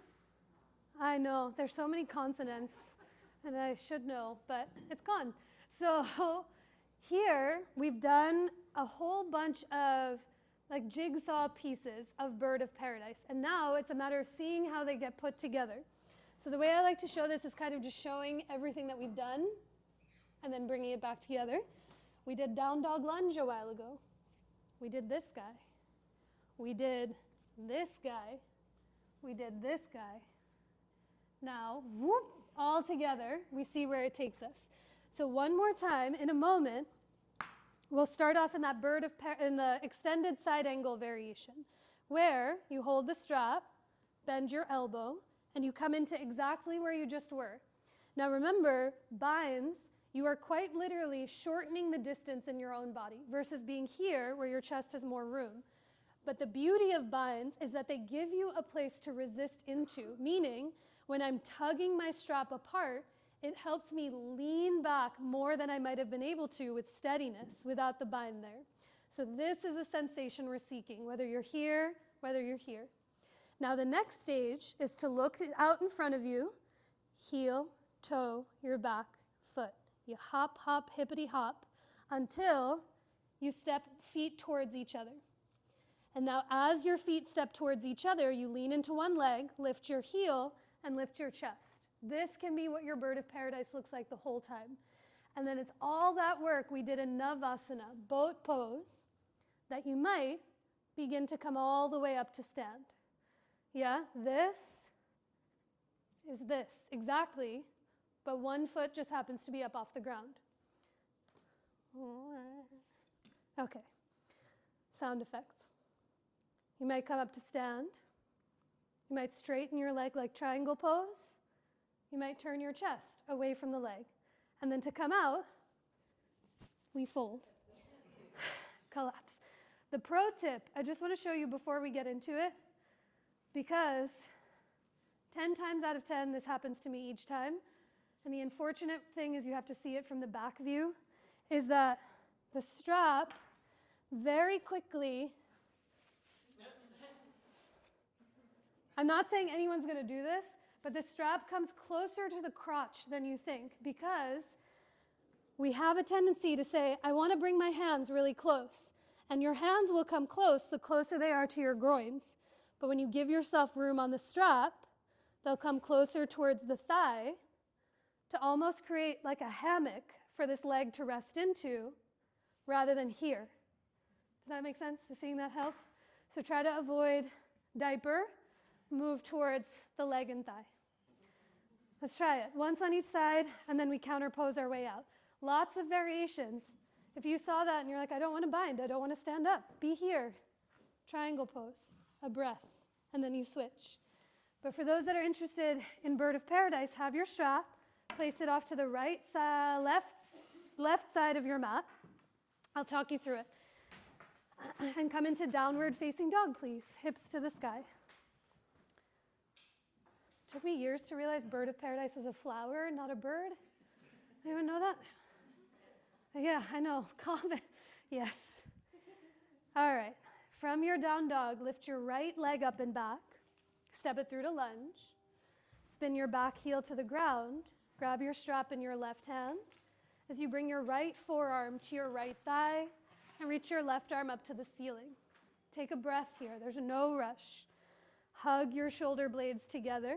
I know, there's so many consonants, and I should know, but it's gone. So here, we've done a whole bunch of like jigsaw pieces of Bird of Paradise, and now it's a matter of seeing how they get put together. So the way I like to show this is kind of just showing everything that we've done and then bringing it back together. We did down dog lunge a while ago. We did this guy. We did this guy. We did this guy. Now, whoop, all together, we see where it takes us. So one more time, in a moment, we'll start off in that in the extended side angle variation, where you hold the strap, bend your elbow, and you come into exactly where you just were. Now remember, binds, you are quite literally shortening the distance in your own body versus being here where your chest has more room. But the beauty of binds is that they give you a place to resist into, meaning when I'm tugging my strap apart, it helps me lean back more than I might have been able to with steadiness without the bind there. So this is a sensation we're seeking, whether you're here, whether you're here. Now the next stage is to look out in front of you, heel, toe, your back, foot. You hop, hop, hippity hop until you step feet towards each other. And now as your feet step towards each other, you lean into one leg, lift your heel, and lift your chest. This can be what your Bird of Paradise looks like the whole time. And then it's all that work we did in Navasana, boat pose, that you might begin to come all the way up to stand. Yeah, this is this, exactly, but one foot just happens to be up off the ground. Okay, sound effects. You might come up to stand. You might straighten your leg like triangle pose. You might turn your chest away from the leg. And then to come out, we fold, collapse. The pro tip, I just want to show you before we get into it, because 10 times out of 10, this happens to me each time. And the unfortunate thing is you have to see it from the back view, is that the strap very quickly, I'm not saying anyone's going to do this, But the strap comes closer to the crotch than you think because we have a tendency to say, I want to bring my hands really close. And your hands will come close the closer they are to your groins. But when you give yourself room on the strap, they'll come closer towards the thigh to almost create like a hammock for this leg to rest into rather than here. Does that make sense? Does seeing that help? So try to avoid diaper, move towards the leg and thigh. Let's try it. Once on each side, and then we counterpose our way out. Lots of variations. If you saw that and you're like, I don't want to bind, I don't want to stand up, be here. Triangle pose, a breath, and then you switch. But for those that are interested in Bird of Paradise, have your strap, place it off to the right side, left side of your mat. I'll talk you through it. And come into downward facing dog, please. Hips to the sky. Took me years to realize Bird of Paradise was a flower, not a bird. Anyone know that? Yeah, I know. Comment. Yes. All right. From your down dog, lift your right leg up and back. Step it through to lunge. Spin your back heel to the ground. Grab your strap in your left hand. As you bring your right forearm to your right thigh and reach your left arm up to the ceiling. Take a breath here. There's no rush. Hug your shoulder blades together.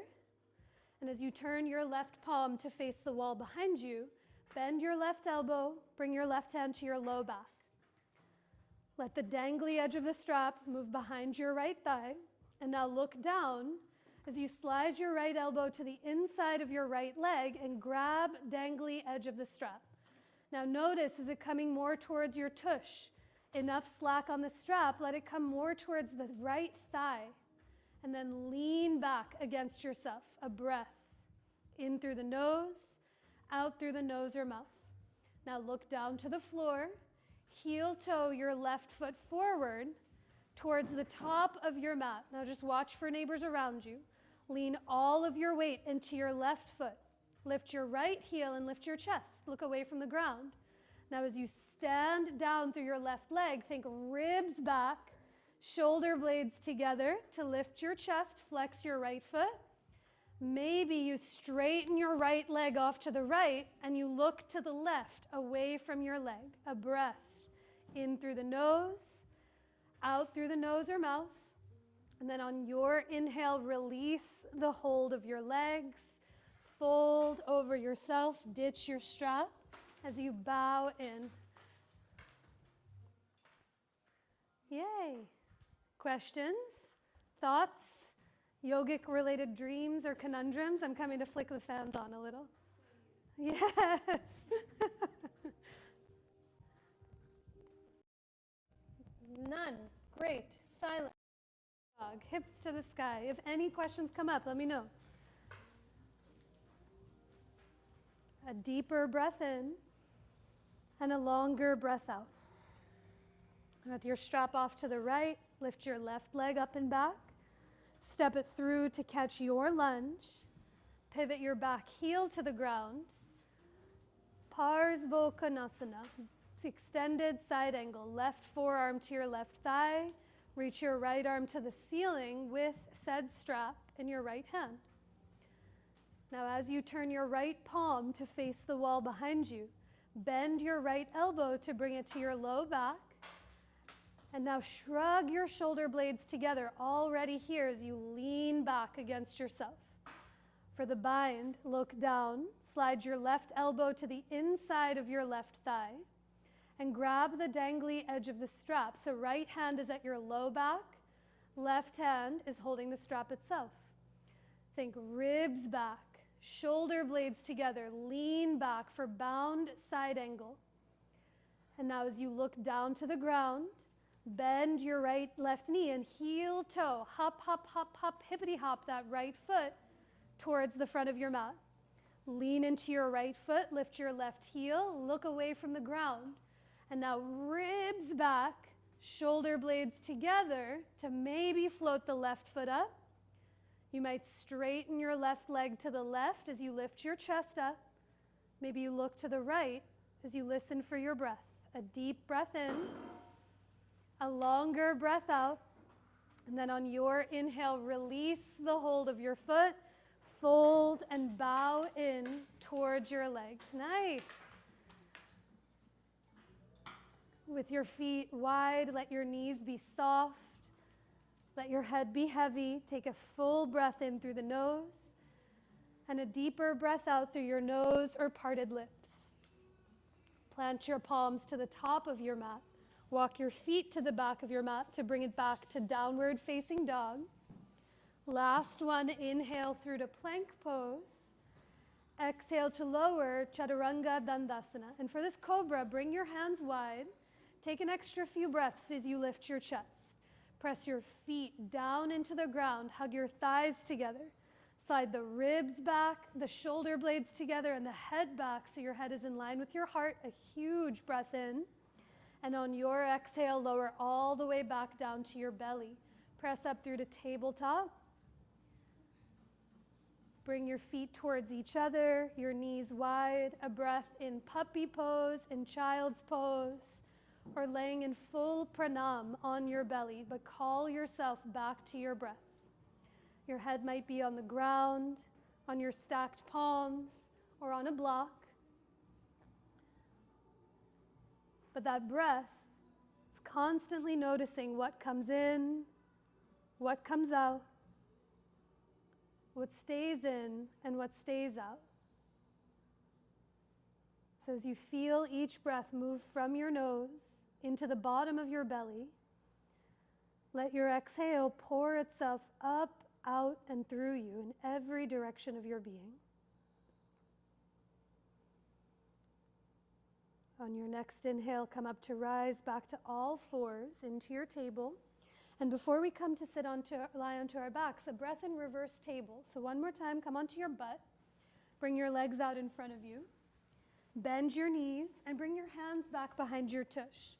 And as you turn your left palm to face the wall behind you, bend your left elbow, bring your left hand to your low back. Let the dangly edge of the strap move behind your right thigh. And now look down as you slide your right elbow to the inside of your right leg and grab dangly edge of the strap. Now notice, is it coming more towards your tush? Enough slack on the strap, let it come more towards the right thigh. And then lean back against yourself. A breath. In through the nose, out through the nose or mouth. Now look down to the floor. Heel toe your left foot forward towards the top of your mat. Now just watch for neighbors around you. Lean all of your weight into your left foot. Lift your right heel and lift your chest. Look away from the ground. Now as you stand down through your left leg, think ribs back, shoulder blades together to lift your chest, flex your right foot. Maybe you straighten your right leg off to the right and you look to the left, away from your leg. A breath. In through the nose, out through the nose or mouth. And then on your inhale, release the hold of your legs. Fold over yourself, ditch your strap as you bow in. Yay. Questions? Thoughts? Yogic related dreams or conundrums? I'm coming to flick the fans on a little. Yes. None. Great. Silent. Dog. Hips to the sky. If any questions come up, let me know. A deeper breath in and a longer breath out. With your strap off to the right, lift your left leg up and back. Step it through to catch your lunge. Pivot your back heel to the ground. Parsvottanasana. Extended side angle. Left forearm to your left thigh. Reach your right arm to the ceiling with said strap in your right hand. Now as you turn your right palm to face the wall behind you, bend your right elbow to bring it to your low back. And now shrug your shoulder blades together already here as you lean back against yourself. For the bind, look down, slide your left elbow to the inside of your left thigh, and grab the dangly edge of the strap. So right hand is at your low back, left hand is holding the strap itself. Think ribs back, shoulder blades together, lean back for bound side angle. And now as you look down to the ground, bend your right left knee and heel toe, hop, hop, hop, hop, hippity hop that right foot towards the front of your mat. Lean into your right foot, lift your left heel, look away from the ground. And now ribs back, shoulder blades together to maybe float the left foot up. You might straighten your left leg to the left as you lift your chest up. Maybe you look to the right as you listen for your breath. A deep breath in, a longer breath out, and then on your inhale, release the hold of your foot, Fold and bow in towards your legs. Nice. With your feet wide, let your knees be soft. Let your head be heavy. Take a full breath in through the nose and a deeper breath out through your nose or parted lips. Plant your palms to the top of your mat. Walk your feet to the back of your mat to bring it back to downward facing dog. Last one, inhale through to plank pose. Exhale to lower, Chaturanga Dandasana. And for this cobra, bring your hands wide. Take an extra few breaths as you lift your chest. Press your feet down into the ground. Hug your thighs together. Slide the ribs back, the shoulder blades together, and the head back so your head is in line with your heart. A huge breath in. And on your exhale, lower all the way back down to your belly. Press up through to tabletop. Bring your feet towards each other, your knees wide. A breath in puppy pose, in child's pose, or laying in full pranam on your belly, but call yourself back to your breath. Your head might be on the ground, on your stacked palms, or on a block. But that breath is constantly noticing what comes in, what comes out, what stays in, and what stays out. So as you feel each breath move from your nose into the bottom of your belly, let your exhale pour itself up, out, and through you in every direction of your being. On your next inhale, come up to rise back to all fours into your table. And before we come to lie onto our backs, a breath in reverse table. So one more time, come onto your butt. Bring your legs out in front of you. Bend your knees and bring your hands back behind your tush.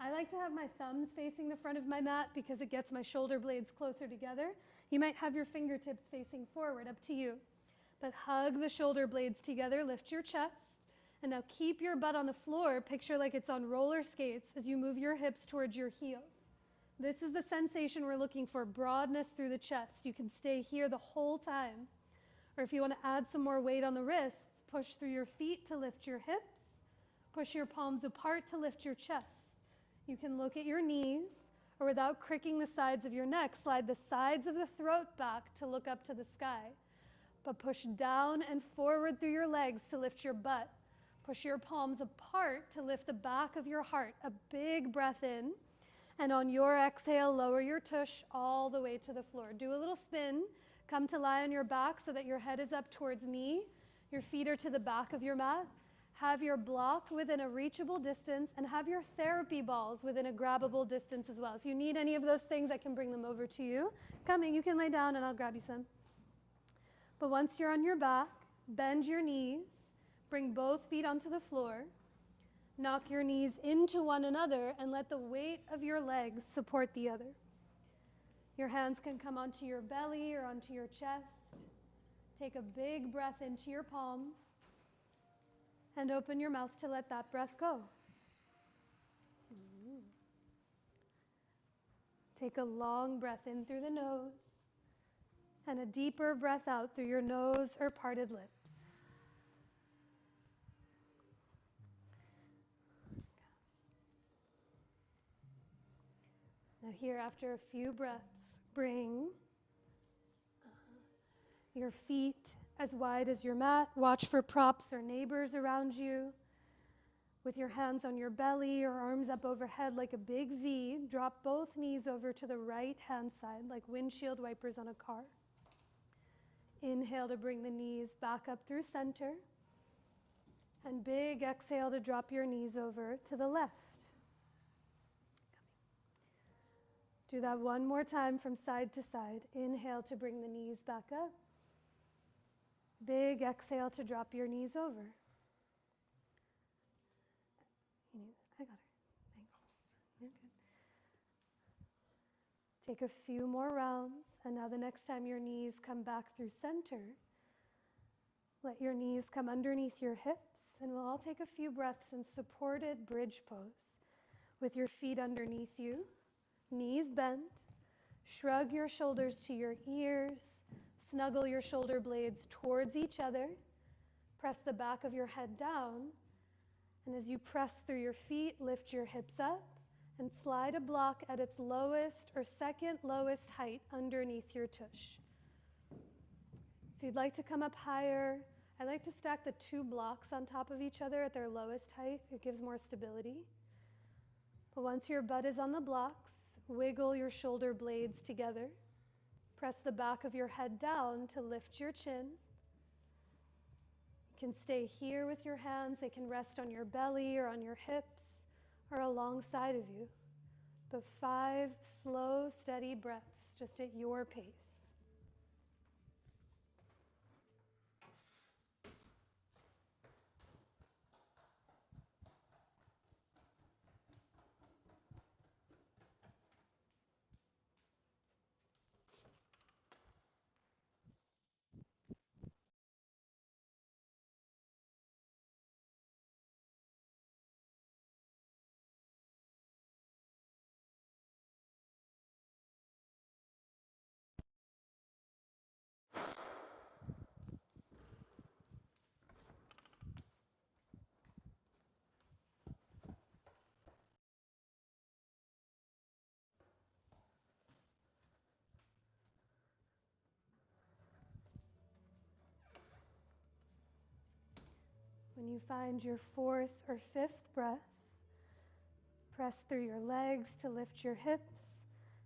I like to have my thumbs facing the front of my mat because it gets my shoulder blades closer together. You might have your fingertips facing forward, up to you. But hug the shoulder blades together, lift your chest. And now keep your butt on the floor. Picture like it's on roller skates as you move your hips towards your heels. This is the sensation we're looking for, broadness through the chest. You can stay here the whole time. Or if you want to add some more weight on the wrists, push through your feet to lift your hips. Push your palms apart to lift your chest. You can look at your knees, or without cricking the sides of your neck, slide the sides of the throat back to look up to the sky. But push down and forward through your legs to lift your butt. Push your palms apart to lift the back of your heart. A big breath in. And on your exhale, lower your tush all the way to the floor. Do a little spin. Come to lie on your back so that your head is up towards knee. Your feet are to the back of your mat. Have your block within a reachable distance and have your therapy balls within a grabbable distance as well. If you need any of those things, I can bring them over to you. Coming, you can lay down and I'll grab you some. But once you're on your back, bend your knees. Bring both feet onto the floor. Knock your knees into one another and let the weight of your legs support the other. Your hands can come onto your belly or onto your chest. Take a big breath into your palms and open your mouth to let that breath go. Take a long breath in through the nose and a deeper breath out through your nose or parted lips. Now here, after a few breaths, bring your feet as wide as your mat. Watch for props or neighbors around you. With your hands on your belly or arms up overhead like a big V, drop both knees over to the right hand side like windshield wipers on a car. Inhale to bring the knees back up through center. And big exhale to drop your knees over to the left. Do that one more time from side to side. Inhale to bring the knees back up. Big exhale to drop your knees over. I got her. Thanks. You're good. Take a few more rounds, and now the next time your knees come back through center, let your knees come underneath your hips, and we'll all take a few breaths in supported bridge pose with your feet underneath you. Knees bent, shrug your shoulders to your ears, Snuggle your shoulder blades towards each other. Press the back of your head down. And as you press through your feet, lift your hips up and slide a block at its lowest or second lowest height underneath your tush. If you'd like to come up higher, I like to stack the 2 blocks on top of each other at their lowest height. It gives more stability. But once your butt is on the blocks, wiggle your shoulder blades together. Press the back of your head down to lift your chin. You can stay here with your hands. They can rest on your belly or on your hips or alongside of you. But 5 slow, steady breaths just at your pace. When you find your 4th or 5th breath, press through your legs to lift your hips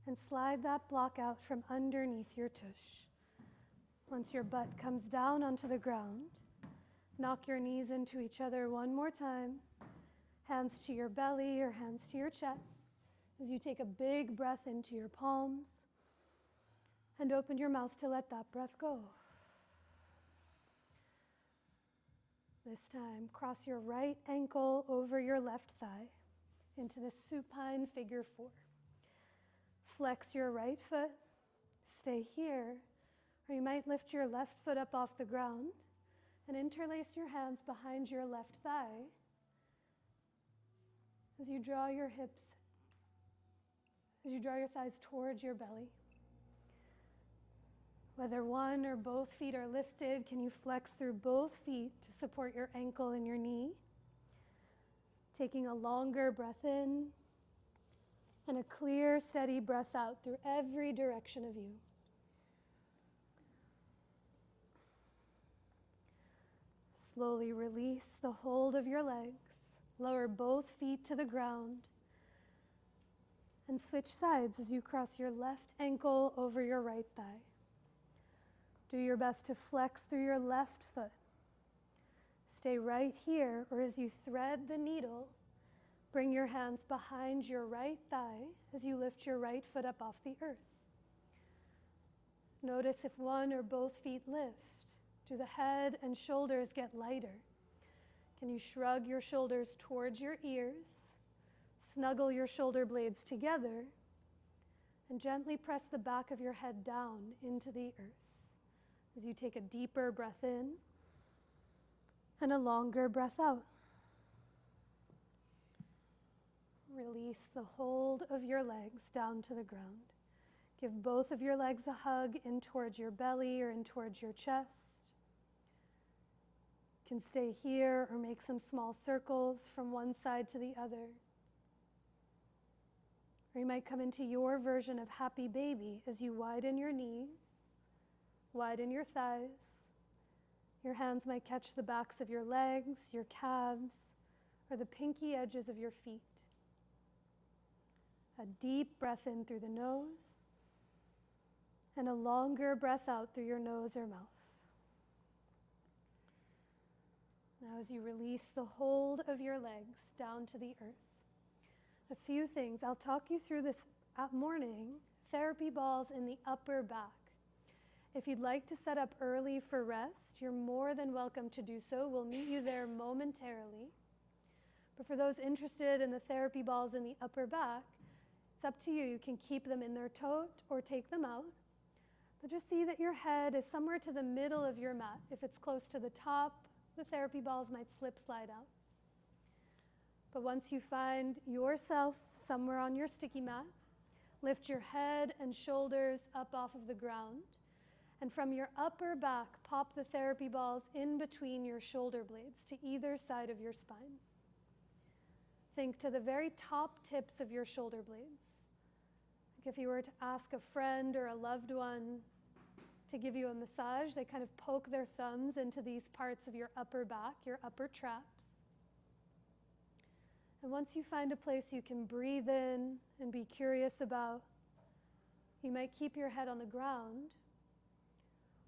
and slide that block out from underneath your tush. Once your butt comes down onto the ground, knock your knees into each other one more time, hands to your belly or hands to your chest as you take a big breath into your palms and open your mouth to let that breath go. This time, cross your right ankle over your left thigh into the supine figure 4. Flex your right foot, stay here, or you might lift your left foot up off the ground and interlace your hands behind your left thigh as you draw your thighs towards your belly. Whether one or both feet are lifted, can you flex through both feet to support your ankle and your knee? Taking a longer breath in and a clear, steady breath out through every direction of you. Slowly release the hold of your legs. Lower both feet to the ground and switch sides as you cross your left ankle over your right thigh. Do your best to flex through your left foot. Stay right here, or as you thread the needle, bring your hands behind your right thigh as you lift your right foot up off the earth. Notice if one or both feet lift. Do the head and shoulders get lighter? Can you shrug your shoulders towards your ears, snuggle your shoulder blades together, and gently press the back of your head down into the earth as you take a deeper breath in and a longer breath out. Release the hold of your legs down to the ground. Give both of your legs a hug in towards your belly or in towards your chest. You can stay here or make some small circles from one side to the other. Or you might come into your version of happy baby as you widen your knees, widen your thighs. Your hands might catch the backs of your legs, your calves, or the pinky edges of your feet. A deep breath in through the nose and a longer breath out through your nose or mouth. Now as you release the hold of your legs down to the earth, a few things. I'll talk you through this morning, therapy balls in the upper back. If you'd like to set up early for rest, you're more than welcome to do so. We'll meet you there momentarily. But for those interested in the therapy balls in the upper back, it's up to you. You can keep them in their tote or take them out. But just see that your head is somewhere to the middle of your mat. If it's close to the top, the therapy balls might slide out. But once you find yourself somewhere on your sticky mat, lift your head and shoulders up off of the ground And from your upper back, pop the therapy balls in between your shoulder blades to either side of your spine. Think to the very top tips of your shoulder blades. Like if you were to ask a friend or a loved one to give you a massage, they kind of poke their thumbs into these parts of your upper back, your upper traps. And once you find a place you can breathe in and be curious about, you might keep your head on the ground.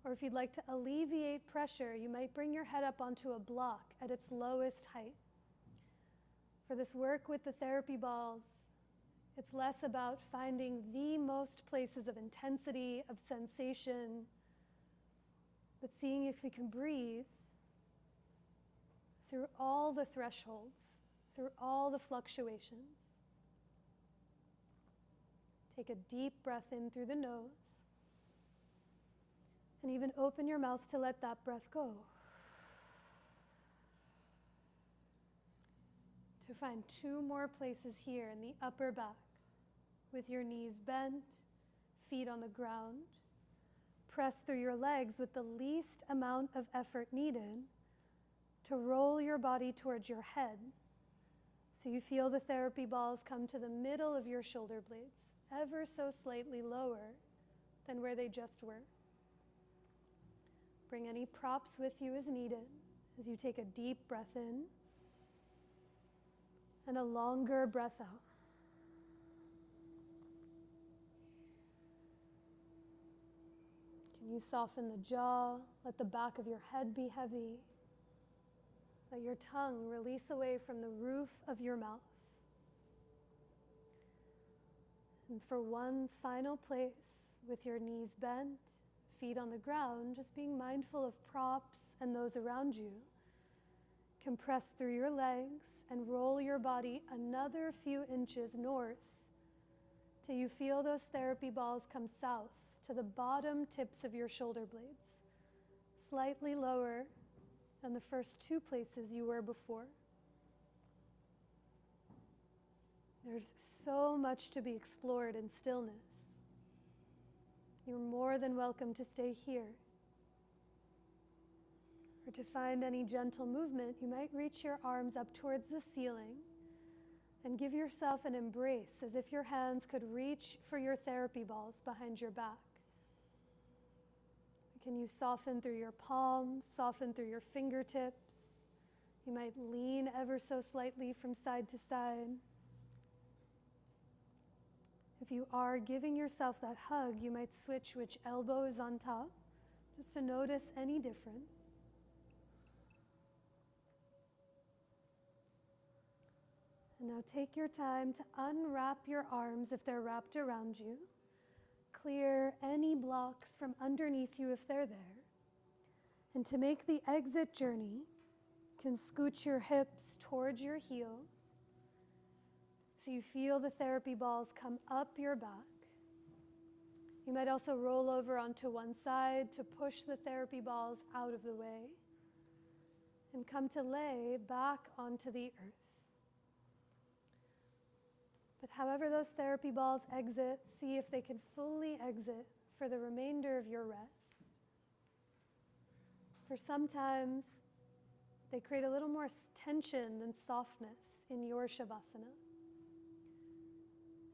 Or if you'd like to alleviate pressure, you might bring your head up onto a block at its lowest height. For this work with the therapy balls, it's less about finding the most places of intensity, of sensation, but seeing if we can breathe through all the thresholds, through all the fluctuations. Take a deep breath in through the nose, and even open your mouth to let that breath go. To find 2 more places here in the upper back, with your knees bent, feet on the ground. Press through your legs with the least amount of effort needed to roll your body towards your head. So you feel the therapy balls come to the middle of your shoulder blades, ever so slightly lower than where they just were. Bring any props with you as needed as you take a deep breath in and a longer breath out. Can you soften the jaw? Let the back of your head be heavy. Let your tongue release away from the roof of your mouth. And for one final place, with your knees bent, feet on the ground, just being mindful of props and those around you. Compress through your legs and roll your body another few inches north till you feel those therapy balls come south to the bottom tips of your shoulder blades, slightly lower than the first 2 places you were before. There's so much to be explored in stillness. You're more than welcome to stay here. Or to find any gentle movement, you might reach your arms up towards the ceiling and give yourself an embrace as if your hands could reach for your therapy balls behind your back. Can you soften through your palms, soften through your fingertips? You might lean ever so slightly from side to side. If you are giving yourself that hug, you might switch which elbow is on top, just to notice any difference. And now take your time to unwrap your arms if they're wrapped around you. Clear any blocks from underneath you if they're there. And to make the exit journey, you can scoot your hips towards your heels so you feel the therapy balls come up your back. You might also roll over onto one side to push the therapy balls out of the way and come to lay back onto the earth. But however those therapy balls exit, see if they can fully exit for the remainder of your rest. For sometimes they create a little more tension than softness in your Shavasana.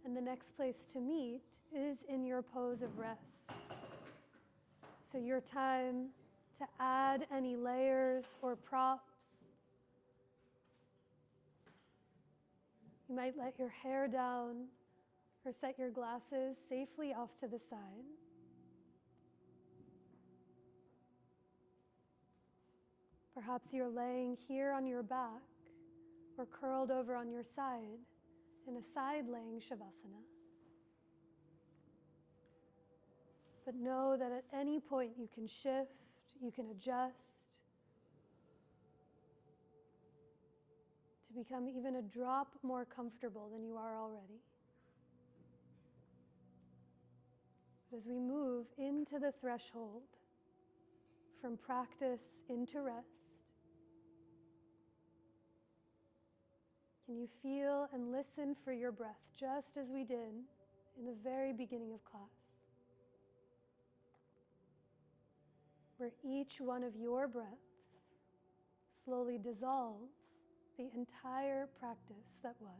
And the next place to meet is in your pose of rest. So your time to add any layers or props. You might let your hair down or set your glasses safely off to the side. Perhaps you're laying here on your back or curled over on your side in a side-laying Shavasana. But know that at any point you can shift, you can adjust to become even a drop more comfortable than you are already. But as we move into the threshold from practice into rest, can you feel and listen for your breath just as we did in the very beginning of class? where each one of your breaths slowly dissolves the entire practice that was.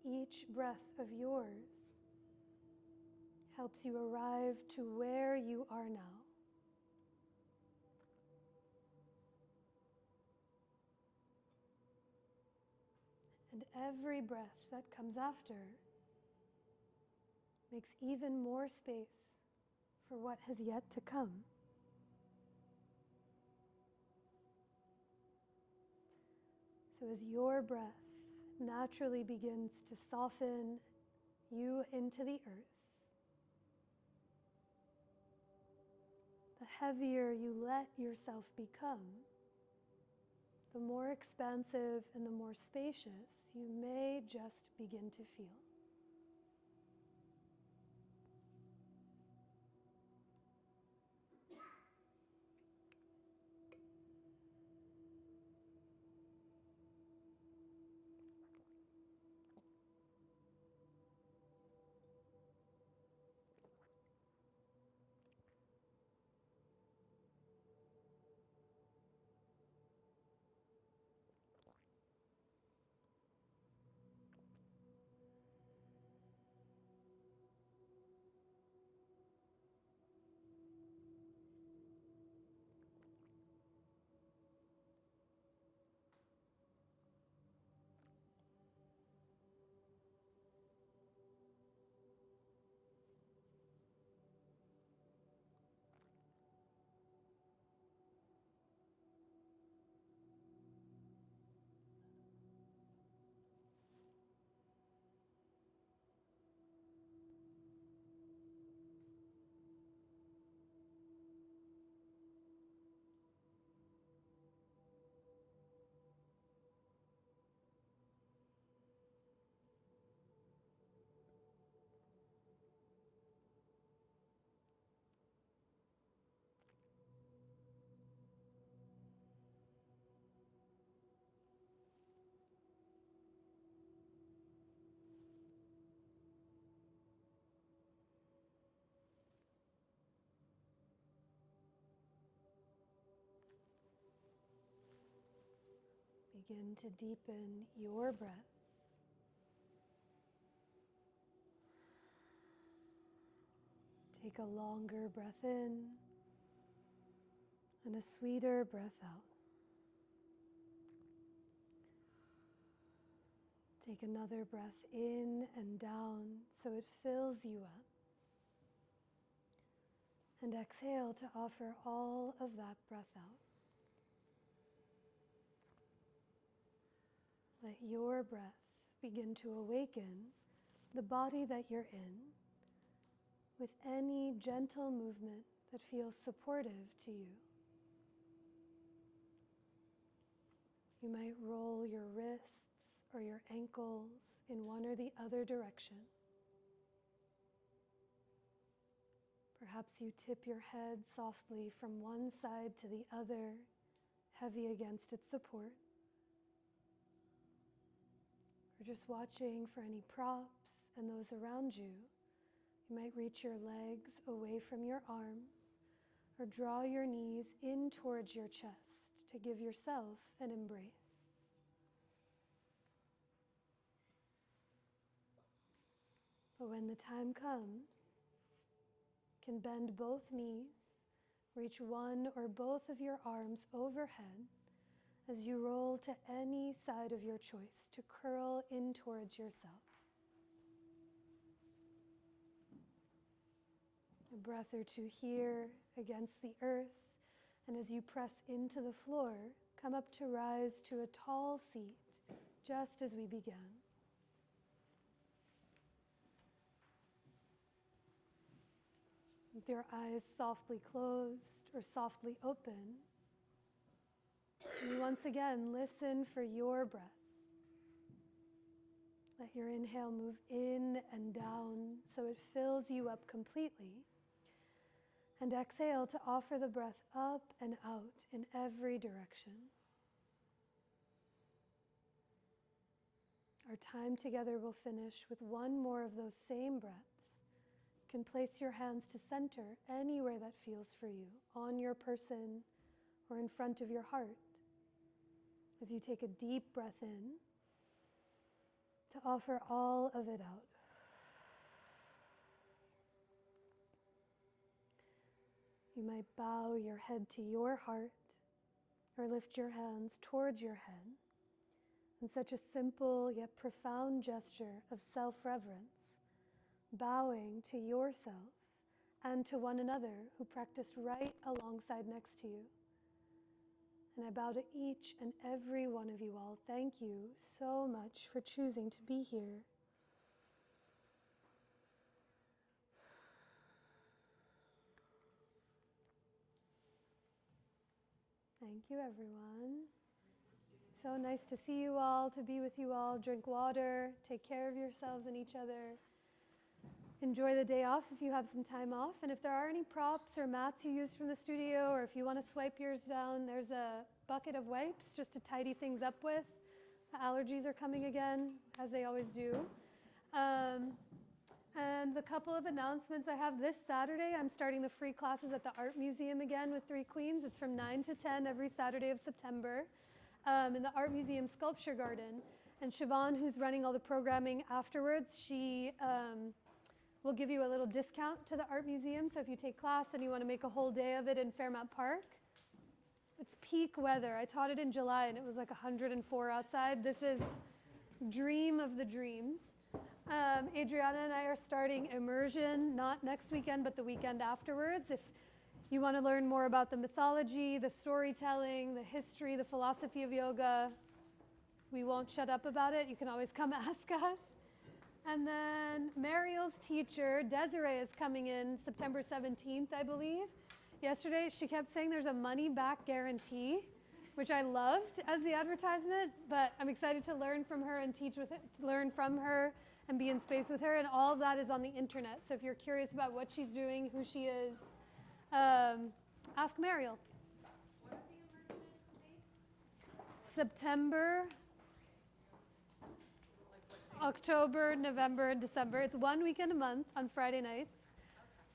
Each breath of yours helps you arrive to where you are now. And every breath that comes after makes even more space for what has yet to come. So as your breath naturally begins to soften you into the earth, the heavier you let yourself become, the more expansive and the more spacious you may just begin to feel. Begin to deepen your breath. Take a longer breath in and a sweeter breath out. Take another breath in and down so it fills you up. And exhale to offer all of that breath out. Let your breath begin to awaken the body that you're in with any gentle movement that feels supportive to you. You might roll your wrists or your ankles in one or the other direction. Perhaps you tip your head softly from one side to the other, heavy against its support. Or just watching for any props and those around you. You might reach your legs away from your arms or draw your knees in towards your chest to give yourself an embrace. But when the time comes, you can bend both knees, reach one or both of your arms overhead as you roll to any side of your choice to curl in towards yourself. A breath or two here against the earth, and as you press into the floor, come up to rise to a tall seat, just as we began. With your eyes softly closed or softly open, you once again listen for your breath. Let your inhale move in and down so it fills you up completely. And exhale to offer the breath up and out in every direction. Our time together will finish with one more of those same breaths, You can place your hands to center anywhere that feels for you, on your person or in front of your heart. As you take a deep breath in, to offer all of it out. You might bow your head to your heart or lift your hands towards your head in such a simple yet profound gesture of self-reverence, bowing to yourself and to one another who practiced right alongside next to you. And I bow to each and every one of you all. Thank you so much for choosing to be here. Thank you, everyone. So nice to see you all, to be with you all. Drink water, take care of yourselves and each other. Enjoy the day off if you have some time off. And if there are any props or mats you used from the studio, or if you want to swipe yours down, there's a bucket of wipes just to tidy things up with. The allergies are coming again, as they always do. And the couple of announcements I have this Saturday, I'm starting the free classes at the Art Museum again with Three Queens. It's from 9 to 10 every Saturday of September in the Art Museum Sculpture Garden. And Siobhan, who's running all the programming afterwards, she will give you a little discount to the Art Museum. So if you take class and you want to make a whole day of it in Fairmount Park, it's peak weather. I taught it in July and it was like 104 outside. This is dream of the dreams. Adriana and I are starting immersion, not next weekend, but the weekend afterwards. If you want to learn more about the mythology, the storytelling, the history, the philosophy of yoga, we won't shut up about it. You can always come ask us. And then Mariel's teacher, Desiree, is coming in September 17th, I believe. Yesterday, she kept saying there's a money-back guarantee, which I loved as the advertisement, but I'm excited to learn from her and teach with it, to learn from her and be in space with her, and all of that is on the internet. So if you're curious about what she's doing, who she is, ask Mariel. What are the immersion dates? September, October, November, and December. It's one weekend a month on Friday nights.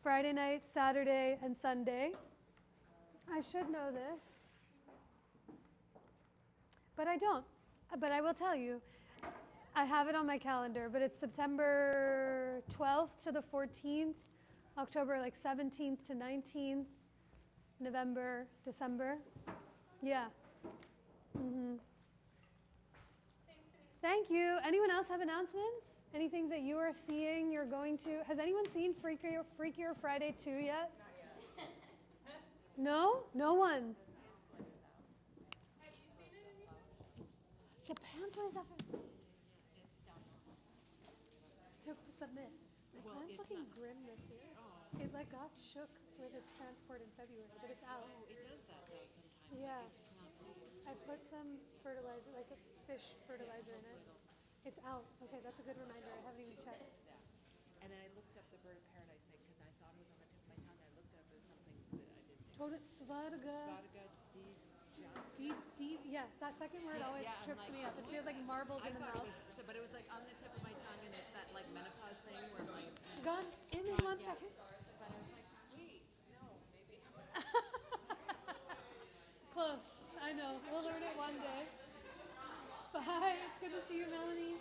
Friday night, Saturday, and Sunday. I should know this, but I don't. But I will tell you, I have it on my calendar, but it's September 12th to the 14th, October like 17th to 19th, November, December. Yeah. Mm-hmm. Thank you. Anyone else have announcements? Anything that you are seeing, you're going to? Has anyone seen Freakier Friday 2 yet? Not yet. No? No one. Have you seen it, Anisha? The pamphlet is up to submit. My plant's looking grim this year. It like got shook with its transport in February, but it's out. Oh, it does that though sometimes. Yeah. It's just not pleased. I put some fertilizer, like a fish fertilizer in it. It's out. Okay, that's a good reminder. I haven't even checked. And then I looked up the bird of paradise thing because I thought it was on the tip of my tongue. I looked it up as something that I didn't. Told Svarga. Svadaga Deep, yeah, that second word always yeah, I'm trips like, me up. It feels like marbles I in the thought mouth. it was, but it was like on the tip of my tongue, and it's that like menopause thing where my. Gone in one yeah. second. But I was like, wait, no, maybe. Close. I know. We'll learn it one day. Bye. It's good to see you, Melanie.